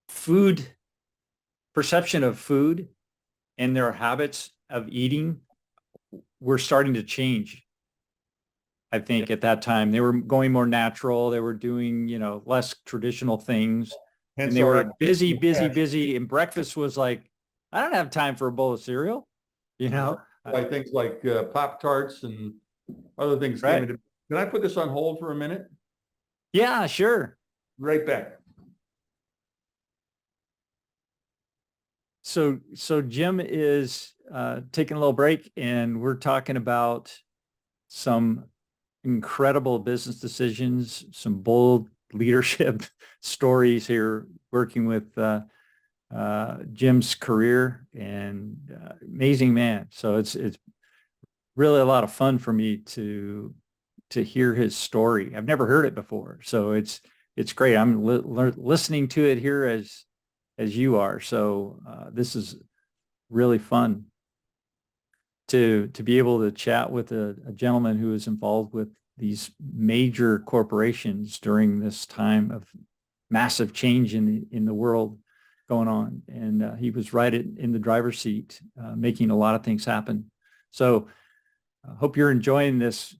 food perception of food and their habits of eating were starting to change. I think at that time they were going more natural. They were doing, less traditional things, and Hence they our were busy, busy, cash. busy. And breakfast was like, I don't have time for a bowl of cereal, you know? Why things like Pop-Tarts and other things came Right. into. Can I put this on hold for a minute? Yeah, sure. Right back. So Jim is taking a little break, and we're talking about some incredible business decisions, some bold leadership stories here, working with Jim's career, and amazing man. So it's really a lot of fun for me to hear his story. I've never heard it before, so it's great. I'm listening to it here as you are. So this is really fun to be able to chat with a gentleman who is involved with these major corporations during this time of massive change in the world going on. And he was right in the driver's seat, making a lot of things happen. So I hope you're enjoying this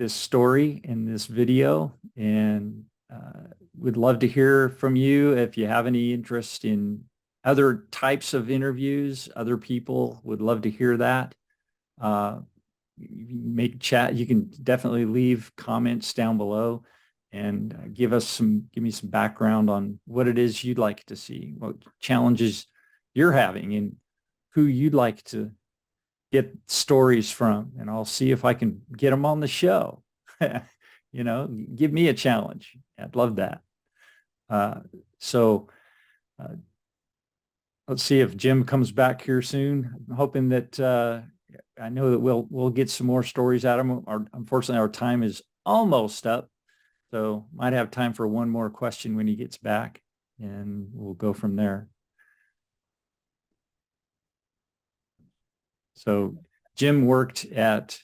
story in this video, and would love to hear from you if you have any interest in other types of interviews. Other people would love to hear that. Make chat. You can definitely leave comments down below, and give me some background on what it is you'd like to see, what challenges you're having, and who you'd like to get stories from, and I'll see if I can get them on the show. Give me a challenge. I'd love that. So let's see if Jim comes back here soon. I'm hoping that I know that we'll get some more stories out of him. Unfortunately, our time is almost up, so might have time for one more question when he gets back, and we'll go from there. So Jim worked at,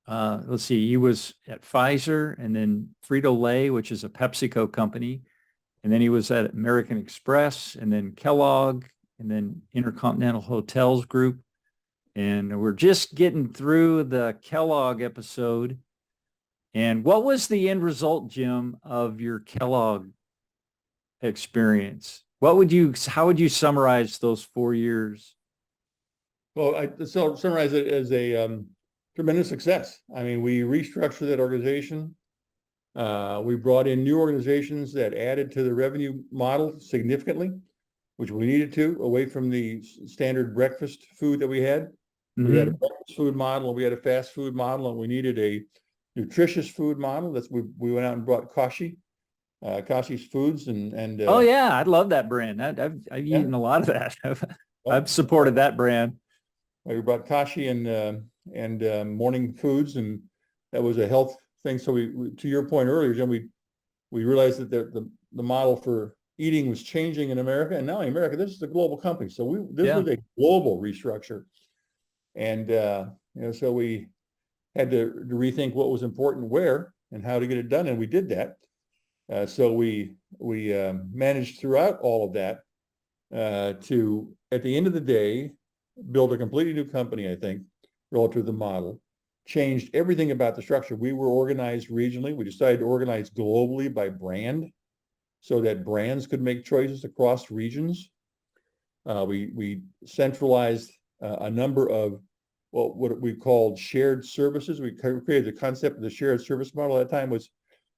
let's see, he was at Pfizer, and then Frito-Lay, which is a PepsiCo company. And then he was at American Express, and then Kellogg, and then Intercontinental Hotels Group. And we're just getting through the Kellogg episode. And what was the end result, Jim, of your Kellogg experience? How would you summarize those 4 years? Well, I summarize it as a tremendous success. I mean, we restructured that organization. We brought in new organizations that added to the revenue model significantly, which we needed to, away from the standard breakfast food that we had. Mm-hmm. We had a breakfast food model, and we had a fast food model, and we needed a nutritious food model. We went out and brought Kashi's Foods, and oh yeah, I love that brand. I've eaten a lot of that. I've supported that brand. We brought Kashi and Morning Foods, and that was a health thing. So we to your point earlier, Jim, we realized that the model for eating was changing in America, and not only America. This is a global company, so this was a global restructure, and so we had to rethink what was important where and how to get it done, and we did that. So we managed throughout all of that to, at the end of the day, build a completely new company, I think, relative to the model. Changed everything about the structure. We were organized regionally. We decided to organize globally by brand so that brands could make choices across regions. We centralized a number of what we called shared services. We created the concept of the shared service model. At that time was,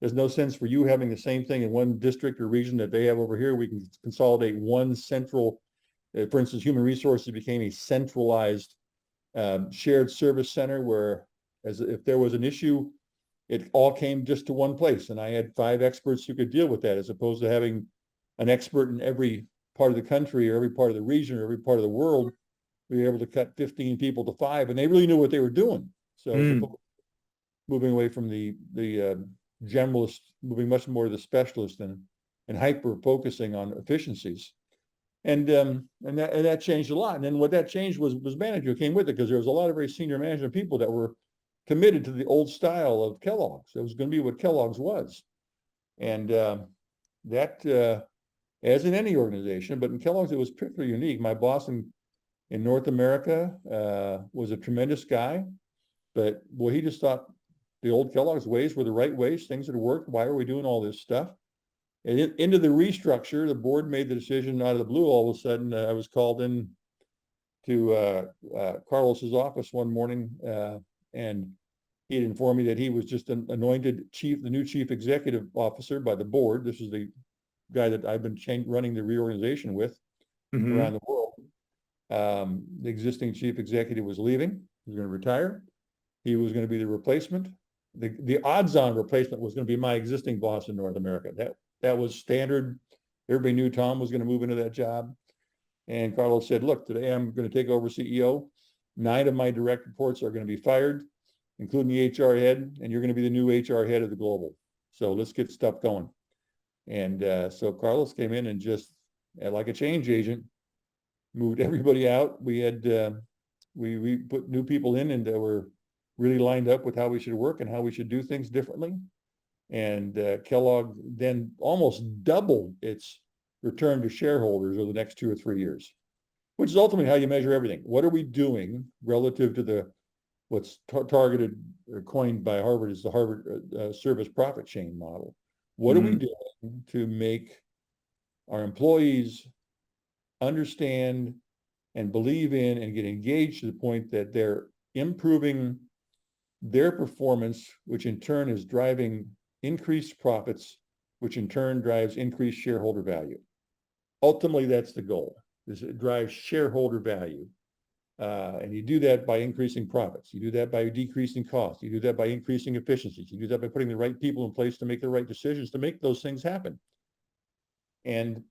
there's no sense for you having the same thing in one district or region that they have over here. We can consolidate one central, for instance, human resources became a centralized shared service center where, as if there was an issue, it all came just to one place. And I had 5 experts who could deal with that, as opposed to having an expert in every part of the country or every part of the region or every part of the world. We were able to cut 15 people to 5, and they really knew what they were doing. So moving away from the generalist, moving much more to the specialist and hyper focusing on efficiencies. And that changed a lot. And then what that changed was management came with it, because there was a lot of very senior management people that were committed to the old style of Kellogg's. It was going to be what Kellogg's was. And that, as in any organization, but in Kellogg's, it was particularly unique. My boss and in North America, was a tremendous guy, but boy, he just thought the old Kellogg's ways were the right ways, things that worked. Why are we doing all this stuff? And into the restructure, the board made the decision out of the blue. All of a sudden, I was called in to Carlos's office one morning, and he had informed me that he was just anointed the new chief executive officer by the board. This is the guy that I've been running the reorganization with around the world. The existing chief executive was leaving. He was going to retire. He was going to be the replacement. The odds-on replacement was going to be my existing boss in North America. That was standard. Everybody knew Tom was going to move into that job. And Carlos said, look, today I'm going to take over CEO. 9 of my direct reports are going to be fired, including the HR head, and you're going to be the new HR head of the global. So let's get stuff going. And so Carlos came in and just, like a change agent, moved everybody out. We had we put new people in, and that were really lined up with how we should work and how we should do things differently. And Kellogg then almost doubled its return to shareholders over the next 2 or 3 years, which is ultimately how you measure everything. What are we doing relative to what's targeted or coined by Harvard as the Harvard service profit chain model? What are we doing to make our employees understand and believe in and get engaged to the point that they're improving their performance, which in turn is driving increased profits, which in turn drives increased shareholder value. Ultimately, that's the goal, is it drives shareholder value. And you do that by increasing profits. You do that by decreasing costs. You do that by increasing efficiencies. You do that by putting the right people in place to make the right decisions to make those things happen. And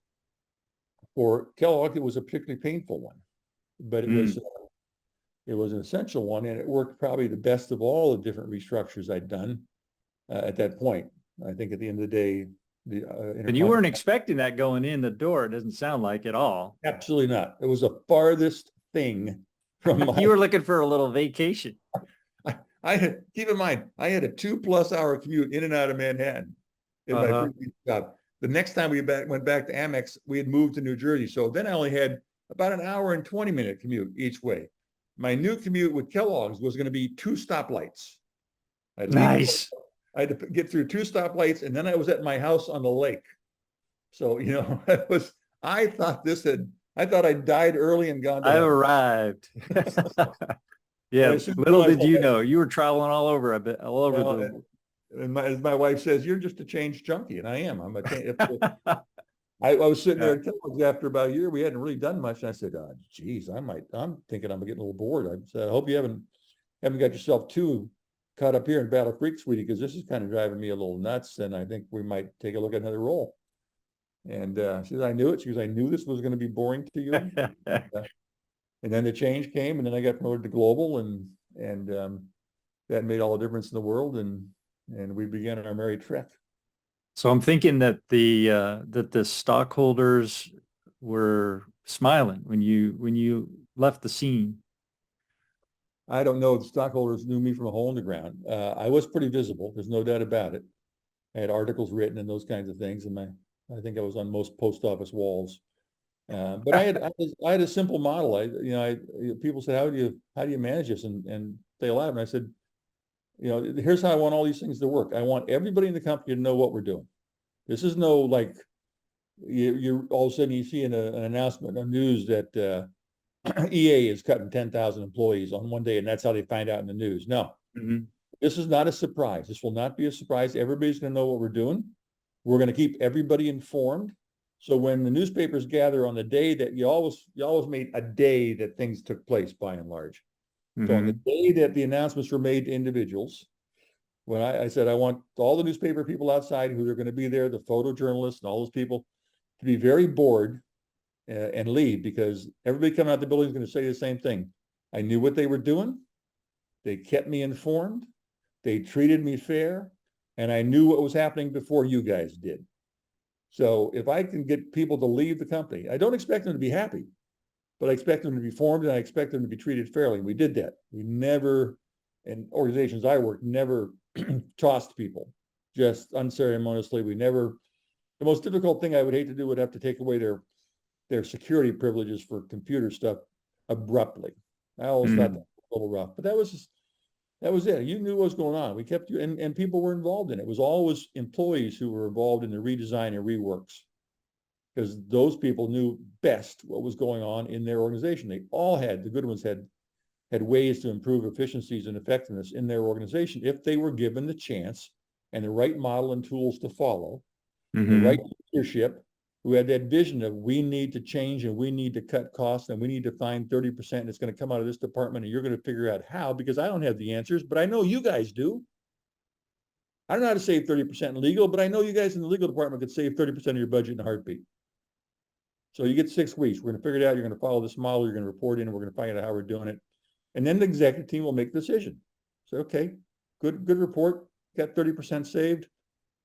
for Kellogg, it was a particularly painful one, but it was an essential one, and it worked probably the best of all the different restructures I'd done at that point. I think at the end of the day, and you weren't expecting that going in the door. It doesn't sound like at all. Absolutely not. It was the farthest thing from you were looking for a little vacation. Keep in mind, I had a 2+ hour commute in and out of Manhattan in my previous job. The next time we went back to Amex, we had moved to New Jersey. So then I only had about an hour and 20-minute commute each way. My new commute with Kellogg's was going to be 2 stoplights. Nice. I had to get through 2 stoplights, and then I was at my house on the lake. So, I thought I died early and gone to I arrived. Yeah, little did you know, you were traveling all over the. And as my wife says, you're just a change junkie, and I am. I was sitting there at Kellogg's after about a year. We hadn't really done much, and I said, "Oh, geez, I'm thinking I'm getting a little bored." I said, "I hope you haven't got yourself too caught up here in Battle Creek, sweetie, because this is kind of driving me a little nuts, and I think we might take a look at another role." And she said, "I knew it." She goes, "I knew this was going to be boring to you." And then the change came, and then I got promoted to global, and that made all the difference in the world, and we began our merry trek. So I'm thinking that the stockholders were smiling when you left the scene. I don't know if the stockholders knew me from a hole in the ground. I was pretty visible. There's no doubt about it. I had articles written and those kinds of things, and I think I was on most post office walls. But I had a simple model. People said, how do you manage this and stay alive? And I said, here's how I want all these things to work. I want everybody in the company to know what we're doing. This is no like you all of a sudden you see an announcement on news that EA is cutting 10,000 employees on one day, and that's how they find out in the news. No, This is not a surprise. This will not be a surprise. Everybody's going to know what we're doing. We're going to keep everybody informed. So when the newspapers gather on the day that you always made a day that things took place by and large. So on the day that the announcements were made to individuals, when I said, I want all the newspaper people outside who are going to be there, the photojournalists and all those people, to be very bored and leave, because everybody coming out the building is going to say the same thing. I knew what they were doing. They kept me informed. They treated me fair. And I knew what was happening before you guys did. So if I can get people to leave the company, I don't expect them to be happy, but I expect them to be formed, and I expect them to be treated fairly. We did that. We never, in organizations I worked, never tossed people just unceremoniously. The most difficult thing I would hate to do would have to take away their security privileges for computer stuff. abruptly. I always thought that was a little rough, but that was it. You knew what was going on. We kept you, and people were involved in it. It was always employees who were involved in the redesign and reworks, because those people knew best what was going on in their organization. They all the good ones had ways to improve efficiencies and effectiveness in their organization if they were given the chance and the right model and tools to follow, the right leadership who had that vision of we need to change and we need to cut costs and we need to find 30% and it's going to come out of this department and you're going to figure out how, because I don't have the answers, but I know you guys do. I don't know how to save 30% in legal, but I know you guys in the legal department could save 30% of your budget in a heartbeat. So you get 6 weeks. We're going to figure it out. You're going to follow this model. You're going to report in and we're going to find out how we're doing it. And then the executive team will make the decision. So, okay, good report. Got 30% saved.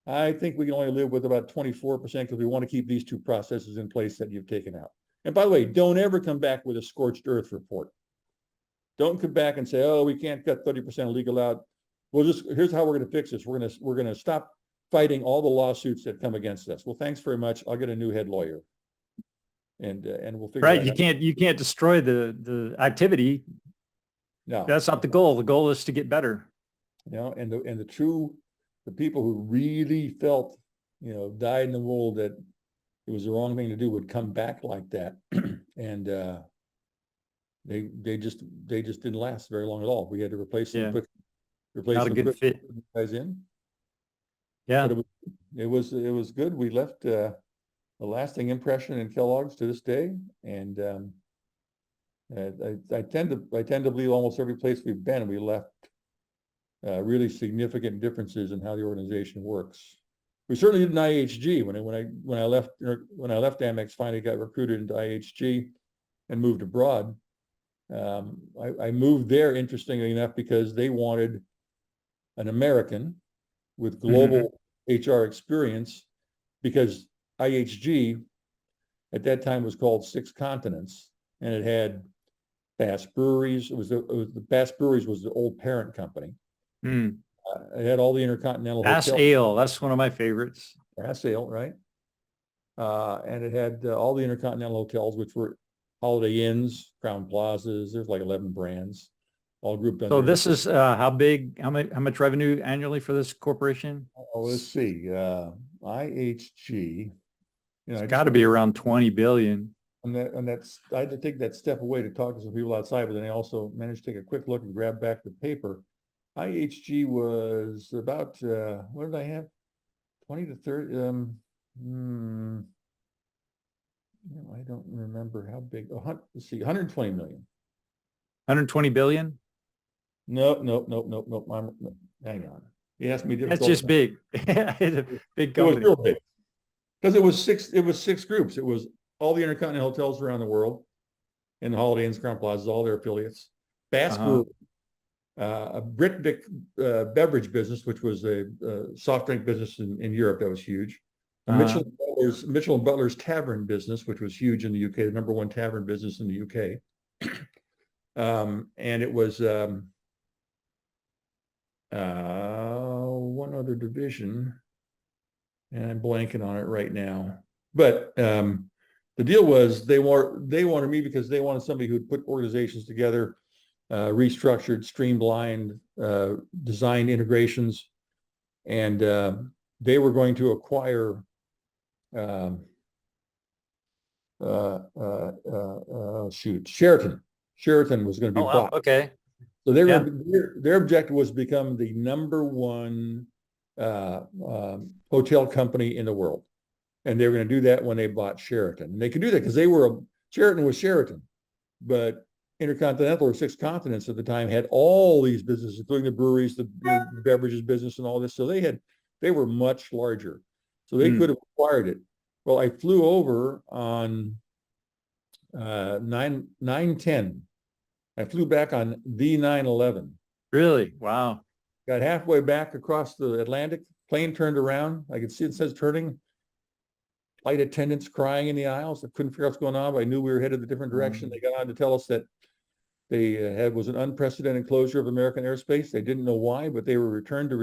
I think we can only live with about 24% because we want to keep these 2 processes in place that you've taken out. And by the way, don't ever come back with a scorched earth report. Don't come back and say, oh, we can't cut 30% of legal out. Here's how we're going to fix this. We're going to stop fighting all the lawsuits that come against us. Well, thanks very much. I'll get a new head lawyer. And we'll figure it out. Right. You can't destroy the activity. No. That's not the goal. The goal is to get better. And the people who really felt, dyed in the wool that it was the wrong thing to do would come back like that. And they just didn't last very long at all. We had to replace them quick. Not a good fit. Guys in. Yeah. But it was good. We left a lasting impression in Kellogg's to this day. And I tend to believe almost every place we've been, we left really significant differences in how the organization works. We certainly did in IHG. When I left Amex, finally got recruited into IHG and moved abroad. I moved there, interestingly enough, because they wanted an American with global HR experience, because IHG at that time was called Six Continents, and it had Bass Breweries. The Bass Breweries was the old parent company. It had all the Intercontinental Bass hotels. Ale, that's one of my favorites. Bass Ale, right? And it had all the Intercontinental hotels, which were Holiday Inns, Crown Plazas. There's like 11 brands, all grouped under. So this is how big? How much revenue annually for this corporation? Oh, let's see. IHG. It's got to be around 20 billion. And that's, I had to take that step away to talk to some people outside, but then I also managed to take a quick look and grab back the paper. IHG was about, what did I have? 20 to 30, I don't remember how big. Let's see, 120 million. 120 billion? Nope. Hang on. You asked me. That's just big. It's a big company. It was real big. Because it was six groups. It was all the Intercontinental hotels around the world, and the Holiday Inns, Crown Plazas, all their affiliates. Bass Brewery, a Britvic beverage business, which was a soft drink business in Europe that was huge. Mitchell and Butler's tavern business, which was huge in the UK, the number 1 tavern business in the UK. And it was one other division, and I'm blanking on it right now. But the deal was they wanted me because they wanted somebody who'd put organizations together, restructured, streamlined, designed integrations, and they were going to acquire Sheraton. Sheraton was going to be bought. Okay. So their objective was to become the number 1 hotel company in the world. And they were going to do that when they bought Sheraton. And they could do that because Sheraton was Sheraton. But Intercontinental, or Six Continents at the time, had all these businesses, including the breweries, the beverages business, and all this. So they were much larger. So they could have acquired it. Well, I flew over on 9/10. I flew back on the 9/11. Really? Wow. Got halfway back across the Atlantic. Plane turned around. I could see it says turning. Flight attendants crying in the aisles. I couldn't figure out what's going on, but I knew we were headed a different direction. They got on to tell us that they was an unprecedented closure of American airspace. They didn't know why, but they were returned to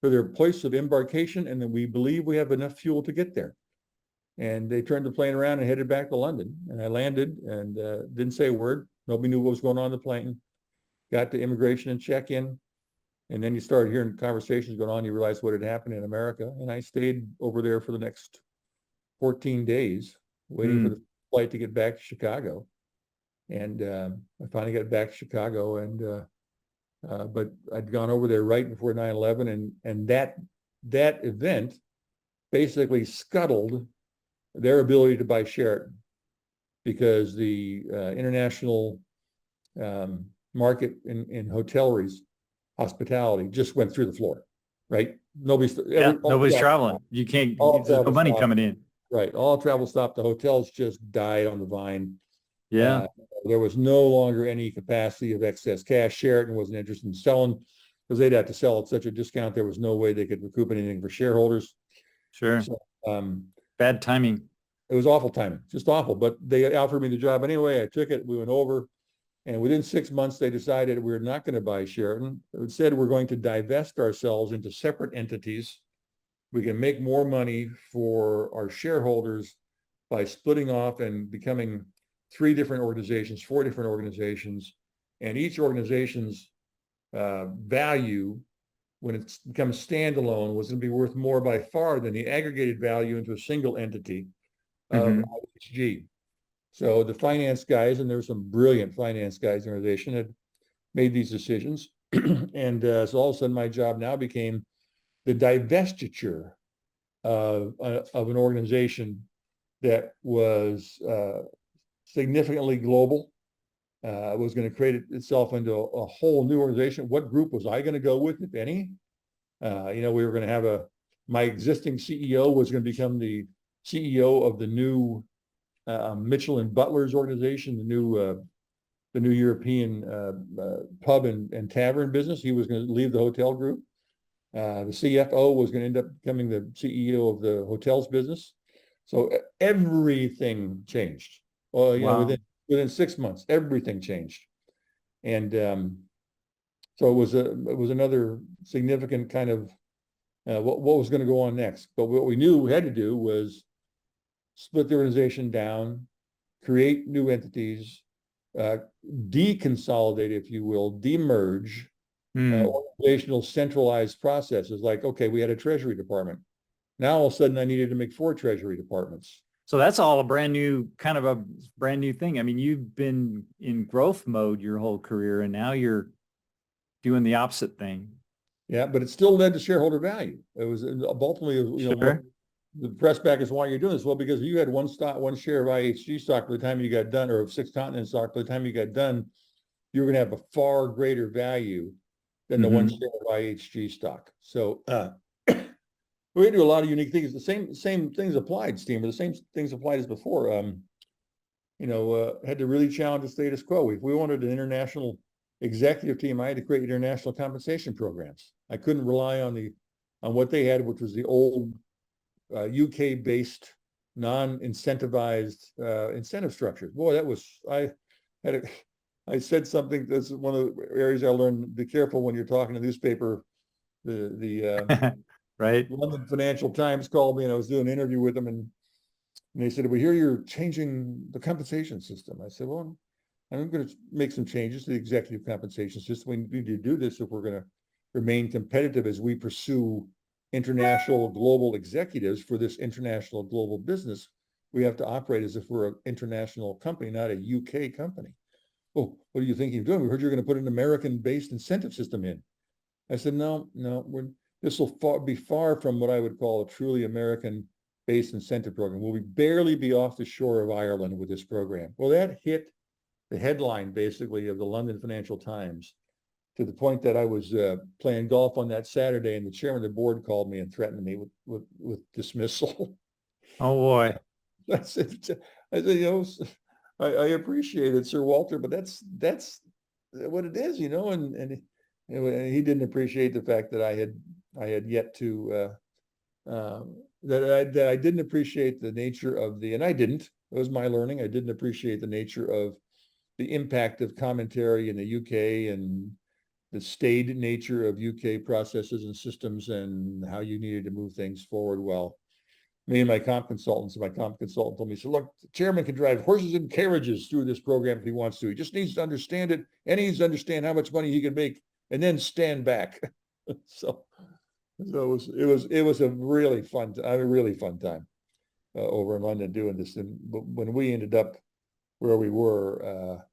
their place of embarkation, and then we believe we have enough fuel to get there. And they turned the plane around and headed back to London. And I landed and didn't say a word. Nobody knew what was going on the plane. Got to immigration and check-in. And then you started hearing conversations going on. You realized what had happened in America. And I stayed over there for the next 14 days, waiting for the flight to get back to Chicago. And I finally got back to Chicago. And but I'd gone over there right before 9/11. And that event basically scuttled their ability to buy Sheraton, because the international market in hospitality just went through the floor, right? Nobody's traveling. You can't, there's no money coming in. Right. All travel stopped. The hotels just died on the vine. Yeah. There was no longer any capacity of excess cash. Sheraton wasn't interested in selling because they'd have to sell at such a discount. There was no way they could recoup anything for shareholders. Sure. So, bad timing. It was awful timing, just awful. But they offered me the job anyway. I took it. We went over. And within 6 months, they decided we're not going to buy Sheraton. Instead, we're going to divest ourselves into separate entities. We can make more money for our shareholders by splitting off and becoming 3 different organizations, 4 different organizations. And each organization's value, when it becomes standalone, was going to be worth more by far than the aggregated value into a single entity of IHG. So the finance guys, and there were some brilliant finance guys in the organization, had made these decisions. And so all of a sudden my job now became the divestiture of an organization that was significantly global, was going to create itself into a whole new organization. What group was I going to go with, if any? We were going to have my existing CEO was going to become the CEO of the new Mitchell and Butler's organization, the new European pub and tavern business. He was going to leave the hotel group. The CFO was going to end up becoming the CEO of the hotels business. So everything changed. Well, Wow. within 6 months, everything changed. And so it was another significant kind of what was going to go on next. But what we knew we had to do was split the organization down, create new entities, deconsolidate, if you will, demerge organizational centralized processes. Like, okay, we had a treasury department. Now all of a sudden I needed to make 4 treasury departments. So that's all a brand new thing. I mean, you've been in growth mode your whole career, and now you're doing the opposite thing. Yeah, but it still led to shareholder value. It was ultimately, Sure. The press back is why you're doing this. Well, because you had one share of IHG stock by the time you got done, or of Six Continents stock by the time you got done, you were going to have a far greater value than the one share of IHG stock. So we do a lot of unique things. The same things applied, Steamer. The same things applied as before. Had to really challenge the status quo. If we wanted an international executive team, I had to create international compensation programs. I couldn't rely on what they had, which was the old UK-based, non-incentivized incentive structures. Boy, I said something. That's one of the areas I learned. Be careful when you're talking to the newspaper. The right. London Financial Times called me, and I was doing an interview with them, and they said, "We hear you're changing the compensation system." I said, "Well, I'm going to make some changes to the executive compensation system. We need to do this if we're going to remain competitive as we pursue international global executives for this international global business. We have to operate as if we're an international company, not a UK company." "Oh, what are you thinking of doing? We heard you're going to put an American-based incentive system in." I said, "No, this will be far from what I would call a truly American-based incentive program. We'll barely be off the shore of Ireland with this program." Well, that hit the headline basically of the London Financial Times, to the point that I was playing golf on that Saturday, and the chairman of the board called me and threatened me with dismissal. Oh boy. I said, I appreciate it, Sir Walter, but that's what it is, and he didn't appreciate the fact that I had yet to that I didn't appreciate the nature of and I didn't. It was my learning. I didn't appreciate the nature of the impact of commentary in the UK and the staid nature of UK processes and systems, and how you needed to move things forward. Well, me and my comp consultant told me, so look, the chairman can drive horses and carriages through this program if he wants to. He just needs to understand it, and he needs to understand how much money he can make, and then stand back. so, it was a really fun time over in London doing this. And when we ended up where we were,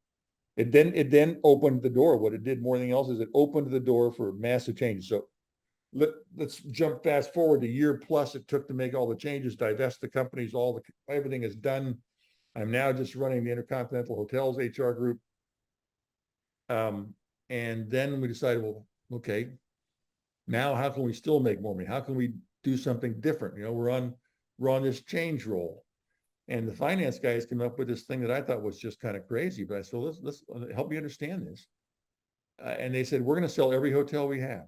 it then opened the door. What it did more than anything else is it opened the door for massive changes. So let's jump fast forward the year plus it took to make all the changes, divest the companies, everything is done. I'm now just running the Intercontinental Hotels HR group. And then we decided, well, okay, now how can we still make more money? How can we do something different? We're on this change roll. And the finance guys came up with this thing that I thought was just kind of crazy. But I said, let's help me understand this. And they said, we're going to sell every hotel we have.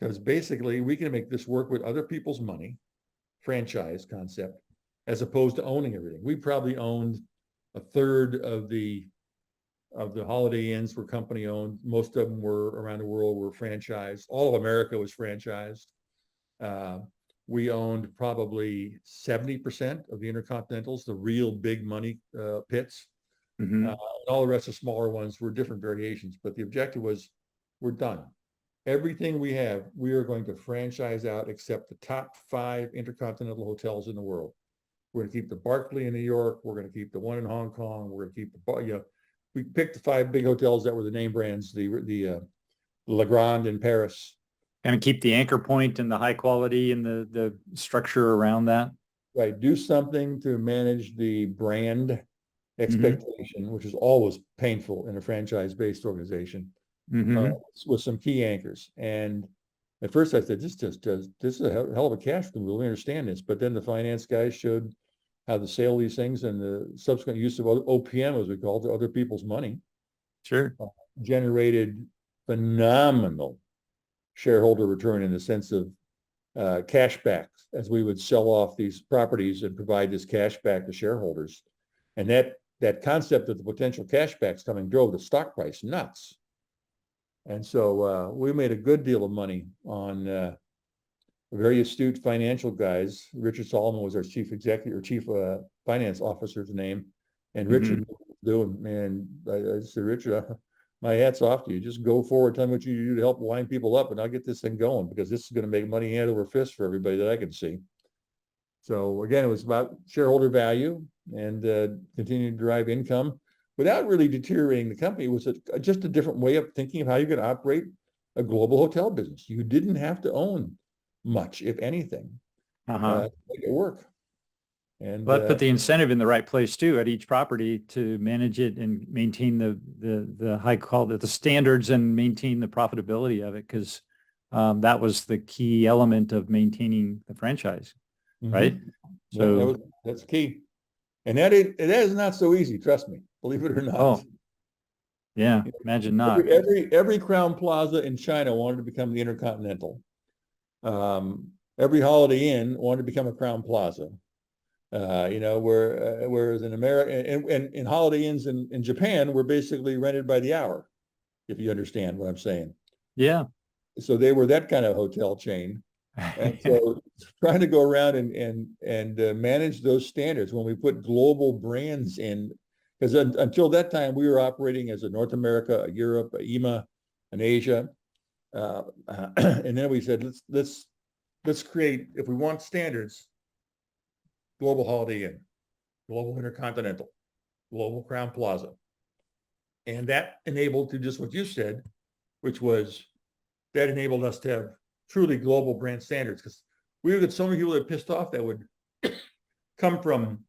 Because basically we can make this work with other people's money, franchise concept, as opposed to owning everything. We probably owned a third of the Holiday Inns were company owned. Most of them were around the world were franchised. All of America was franchised. We owned probably 70% of the Intercontinentals, the real big money pits. And all the rest of the smaller ones were different variations. But the objective was, we're done. Everything we have, we are going to franchise out except the top 5 Intercontinental hotels in the world. We're going to keep the Barclay in New York. We're going to keep the one in Hong Kong. We're going to keep we picked the 5 big hotels that were the name brands, the Le Grand in Paris. And keep the anchor point and the high quality and the structure around that. Right. Do something to manage the brand expectation, which is always painful in a franchise-based organization, with some key anchors. And at first I said, this is a hell of a cash flow. We understand this. But then the finance guys showed how the sale of these things and the subsequent use of OPM, as we call it, other people's money, generated phenomenal shareholder return in the sense of cash backs, as we would sell off these properties and provide this cash back to shareholders. And that concept of the potential cash backs coming drove the stock price nuts. And so we made a good deal of money on very astute financial guys. Richard Solomon was our chief finance officer's name. And Richard doing, man, I said, Richard, my hat's off to you. Just go forward, tell me what you do to help wind people up, and I'll get this thing going, because this is going to make money hand over fist for everybody that I can see. So again, it was about shareholder value and continuing to drive income without really deteriorating the company. It was just a different way of thinking of how you're going to operate a global hotel business. You didn't have to own much, if anything, to make it work. And but put the incentive in the right place too at each property to manage it and maintain the high quality, the standards, and maintain the profitability of it, because that was the key element of maintaining the franchise, right? So that's key, and that is not so easy. Trust me, believe it or not. Oh, yeah, imagine not. Every Crown Plaza in China wanted to become the Intercontinental. Every Holiday Inn wanted to become a Crown Plaza. Whereas in America and in Holiday Inns in Japan were basically rented by the hour, if you understand what I'm saying. Yeah. So they were that kind of hotel chain. And so trying to go around and manage those standards when we put global brands in, because until that time we were operating as a North America, a Europe, a EMA, an Asia. And then we said, let's create, if we want standards, Global Holiday Inn, Global Intercontinental, Global Crown Plaza. And that enabled to just what you said, which was that enabled us to have truly global brand standards, because we would get so many people that pissed off that would come from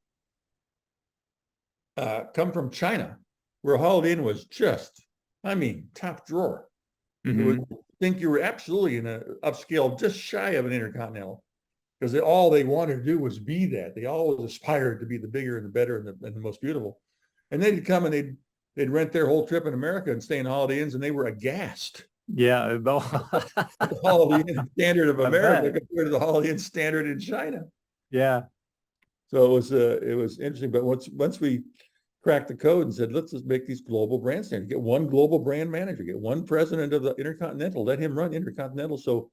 China, where a Holiday Inn was just, top drawer. You would think you were absolutely in an upscale, just shy of an Intercontinental, because all they wanted to do was be that. They always aspired to be the bigger and the better and the most beautiful. And they'd come and they'd rent their whole trip in America and stay in Holiday Inns, and they were aghast. Yeah. The Holiday Inn standard of America compared to the Holiday Inn standard in China. Yeah. So it was interesting. But once we cracked the code and said, let's just make these global brand standards, get one global brand manager, get one president of the Intercontinental, let him run Intercontinental. So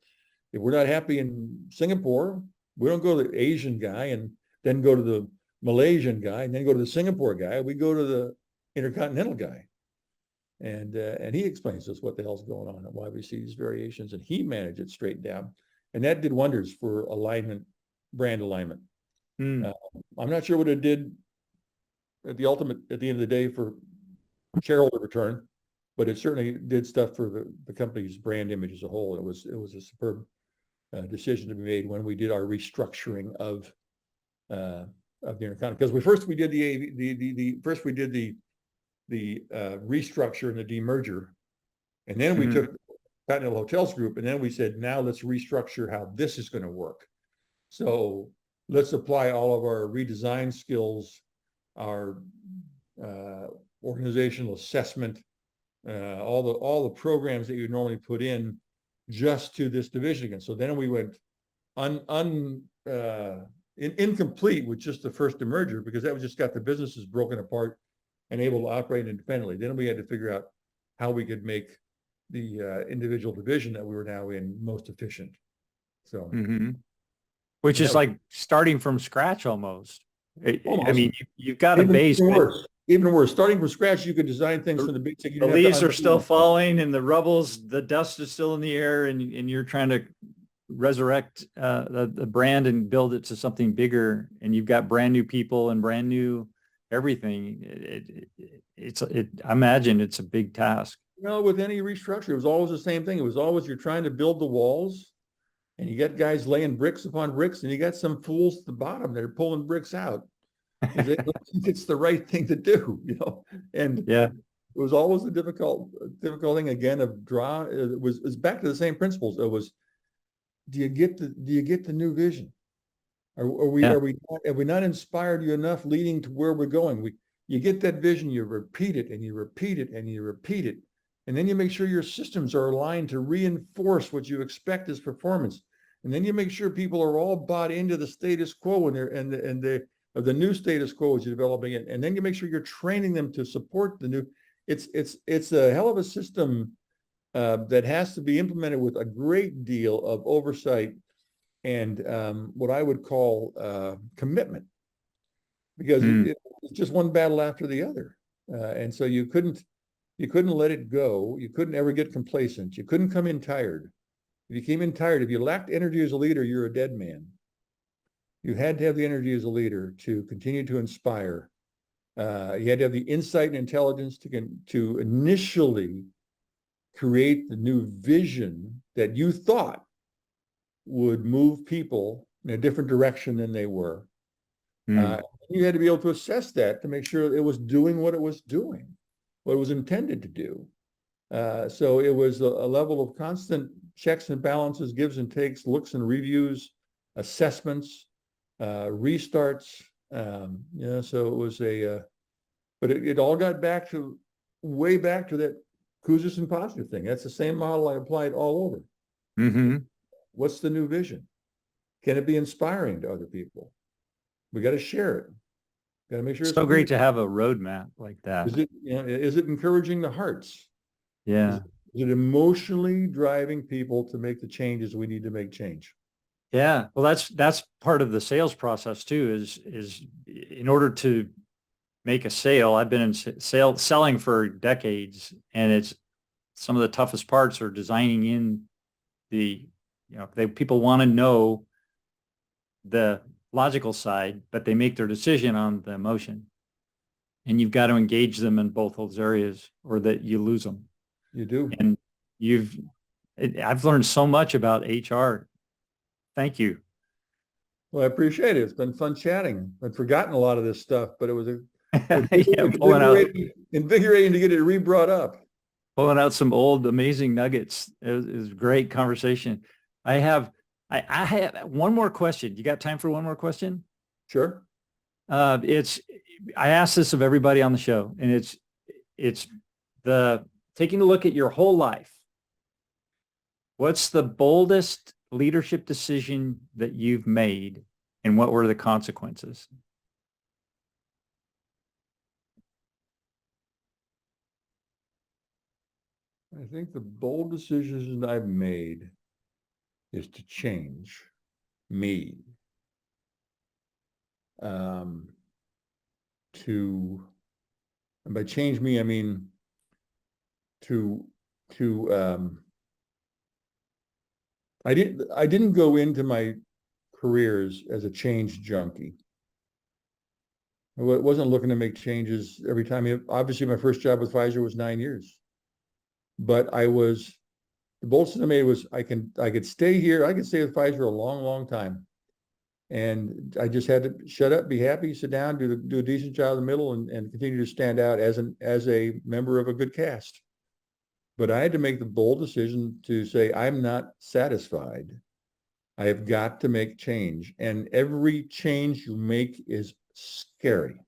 if we're not happy in Singapore, We don't go to the Asian guy and then go to the Malaysian guy and then go to the Singapore guy. We go to the intercontinental guy. And he explains to us what the hell's going on and why we see these variations, and he managed it straight down. And that did wonders for alignment, brand alignment. Mm. I'm not sure what it did at the end of the day for shareholder return, but it certainly did stuff for the company's brand image as a whole. It was a superb decision to be made when we did our restructuring of the intercontinental. Because we did the restructure and the demerger, and then we took Continental Hotels Group, and then we said, now let's restructure how this is going to work. So let's apply all of our redesign skills, our organizational assessment, all the programs that you normally put in just to this division again. So then we went incomplete with just the first demerger, because that was just got the businesses broken apart and able to operate independently. Then we had to figure out how we could make the individual division that we were now in most efficient. So, which is like starting from scratch almost. Almost. I mean, you've got a base. Even worse, starting from scratch, you could design things from the basic. The leaves are still falling, and the dust is still in the air, and you're trying to resurrect the brand and build it to something bigger. And you've got brand new people and brand new everything. I imagine it's a big task. With any restructure, it was always the same thing. It was always, you're trying to build the walls, and you got guys laying bricks upon bricks, and you got some fools at the bottom that are pulling bricks out. It's the right thing to do, And yeah, it was always the difficult thing again of draw. It was back to the same principles. It was, do you get the new vision? Are we not inspired you enough leading to where we're going? You get that vision, you repeat it and you repeat it and you repeat it. And then you make sure your systems are aligned to reinforce what you expect as performance. And then you make sure people are all bought into the status quo and the new status quo as you're developing it. And then you make sure you're training them to support the new. It's a hell of a system that has to be implemented with a great deal of oversight and what I would call commitment, because it's just one battle after the other. And so you couldn't let it go. You couldn't ever get complacent. You couldn't come in tired. If you came in tired, if you lacked energy as a leader, you're a dead man. You had to have the energy as a leader to continue to inspire. You had to have the insight and intelligence to initially create the new vision that you thought would move people in a different direction than they were. You had to be able to assess that to make sure it was doing what it was doing, what it was intended to do. So it was a level of constant checks and balances, gives and takes, looks and reviews, assessments, restarts. So it was but it all got way back to that Kuzis and positive thing. That's the same model I applied all over. What's the new vision? Can it be inspiring to other people? We got to share it. Got to make sure it's so great to have a roadmap like that. Is it encouraging the hearts? Yeah. Is it emotionally driving people to make the changes we need to make change? Yeah. Well, that's part of the sales process too, is in order to make a sale. I've been in selling for decades, and it's some of the toughest parts are designing in people want to know the logical side, but they make their decision on the emotion, and you've got to engage them in both those areas or that you lose them. You do. And I've learned so much about HR. Thank you. Well, I appreciate it. It's been fun chatting. I'd forgotten a lot of this stuff, but it was invigorating to get it re-brought up. Pulling out some old amazing nuggets. It was a great conversation. I have one more question. You got time for one more question? Sure. I ask this of everybody on the show, and it's the taking a look at your whole life. What's the boldest leadership decision that you've made, and what were the consequences? I think the bold decisions I've made is to change me and by change me, I mean to I didn't go into my careers as a change junkie. I wasn't looking to make changes every time. Obviously, my first job with Pfizer was 9 years, but the bold decision I made was I could stay here. I could stay with Pfizer a long, long time. And I just had to shut up, be happy, sit down, do a decent job in the middle, and continue to stand out as a member of a good cast. But I had to make the bold decision to say, I'm not satisfied. I have got to make change. And every change you make is scary.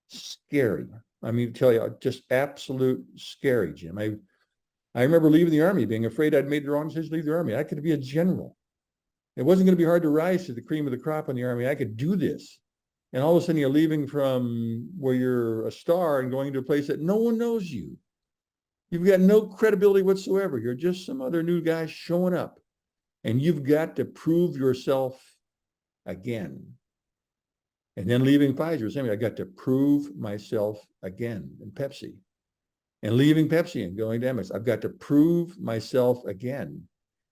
Scary. I mean, tell you, just absolute scary, Jim. I remember leaving the Army, being afraid I'd made the wrong decision to leave the Army. I could be a general. It wasn't going to be hard to rise to the cream of the crop in the Army. I could do this. And all of a sudden you're leaving from where you're a star and going to a place that no one knows you. You've got no credibility whatsoever. You're just some other new guy showing up. And you've got to prove yourself again. And then leaving Pfizer, same way, I got to prove myself again in Pepsi. And leaving Pepsi and going to Amex, I've got to prove myself again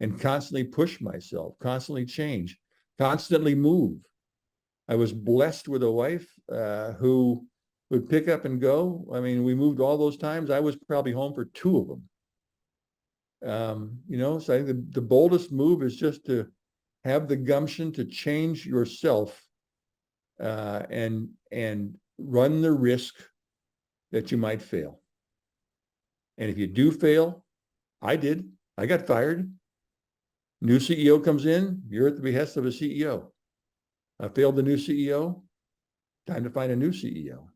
and constantly push myself, constantly change, constantly move. I was blessed with a wife who would pick up and go. I mean, we moved all those times. I was probably home for 2 of them. So I think the boldest move is just to have the gumption to change yourself and run the risk that you might fail. And if you do fail, I got fired. New CEO comes in, you're at the behest of a CEO. I failed the new CEO, time to find a new CEO.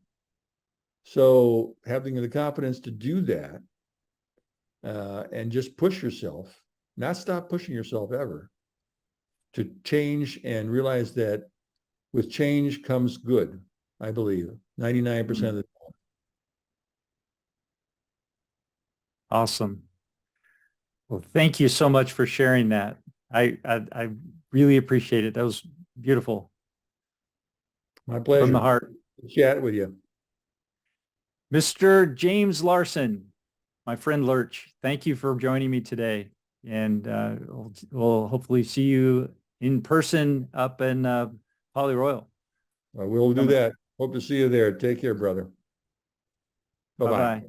So having the confidence to do that and just push yourself, not stop pushing yourself ever, to change and realize that with change comes good, I believe, 99% of the time. Awesome. Well, thank you so much for sharing that. I really appreciate it. That was beautiful. My pleasure. From the heart. Chat with you. Mr. James Larson, my friend Lurch, thank you for joining me today. And we'll hopefully see you in person up in Poly Royal. We'll do that. Hope to see you there. Take care, brother. Bye-bye. Bye-bye.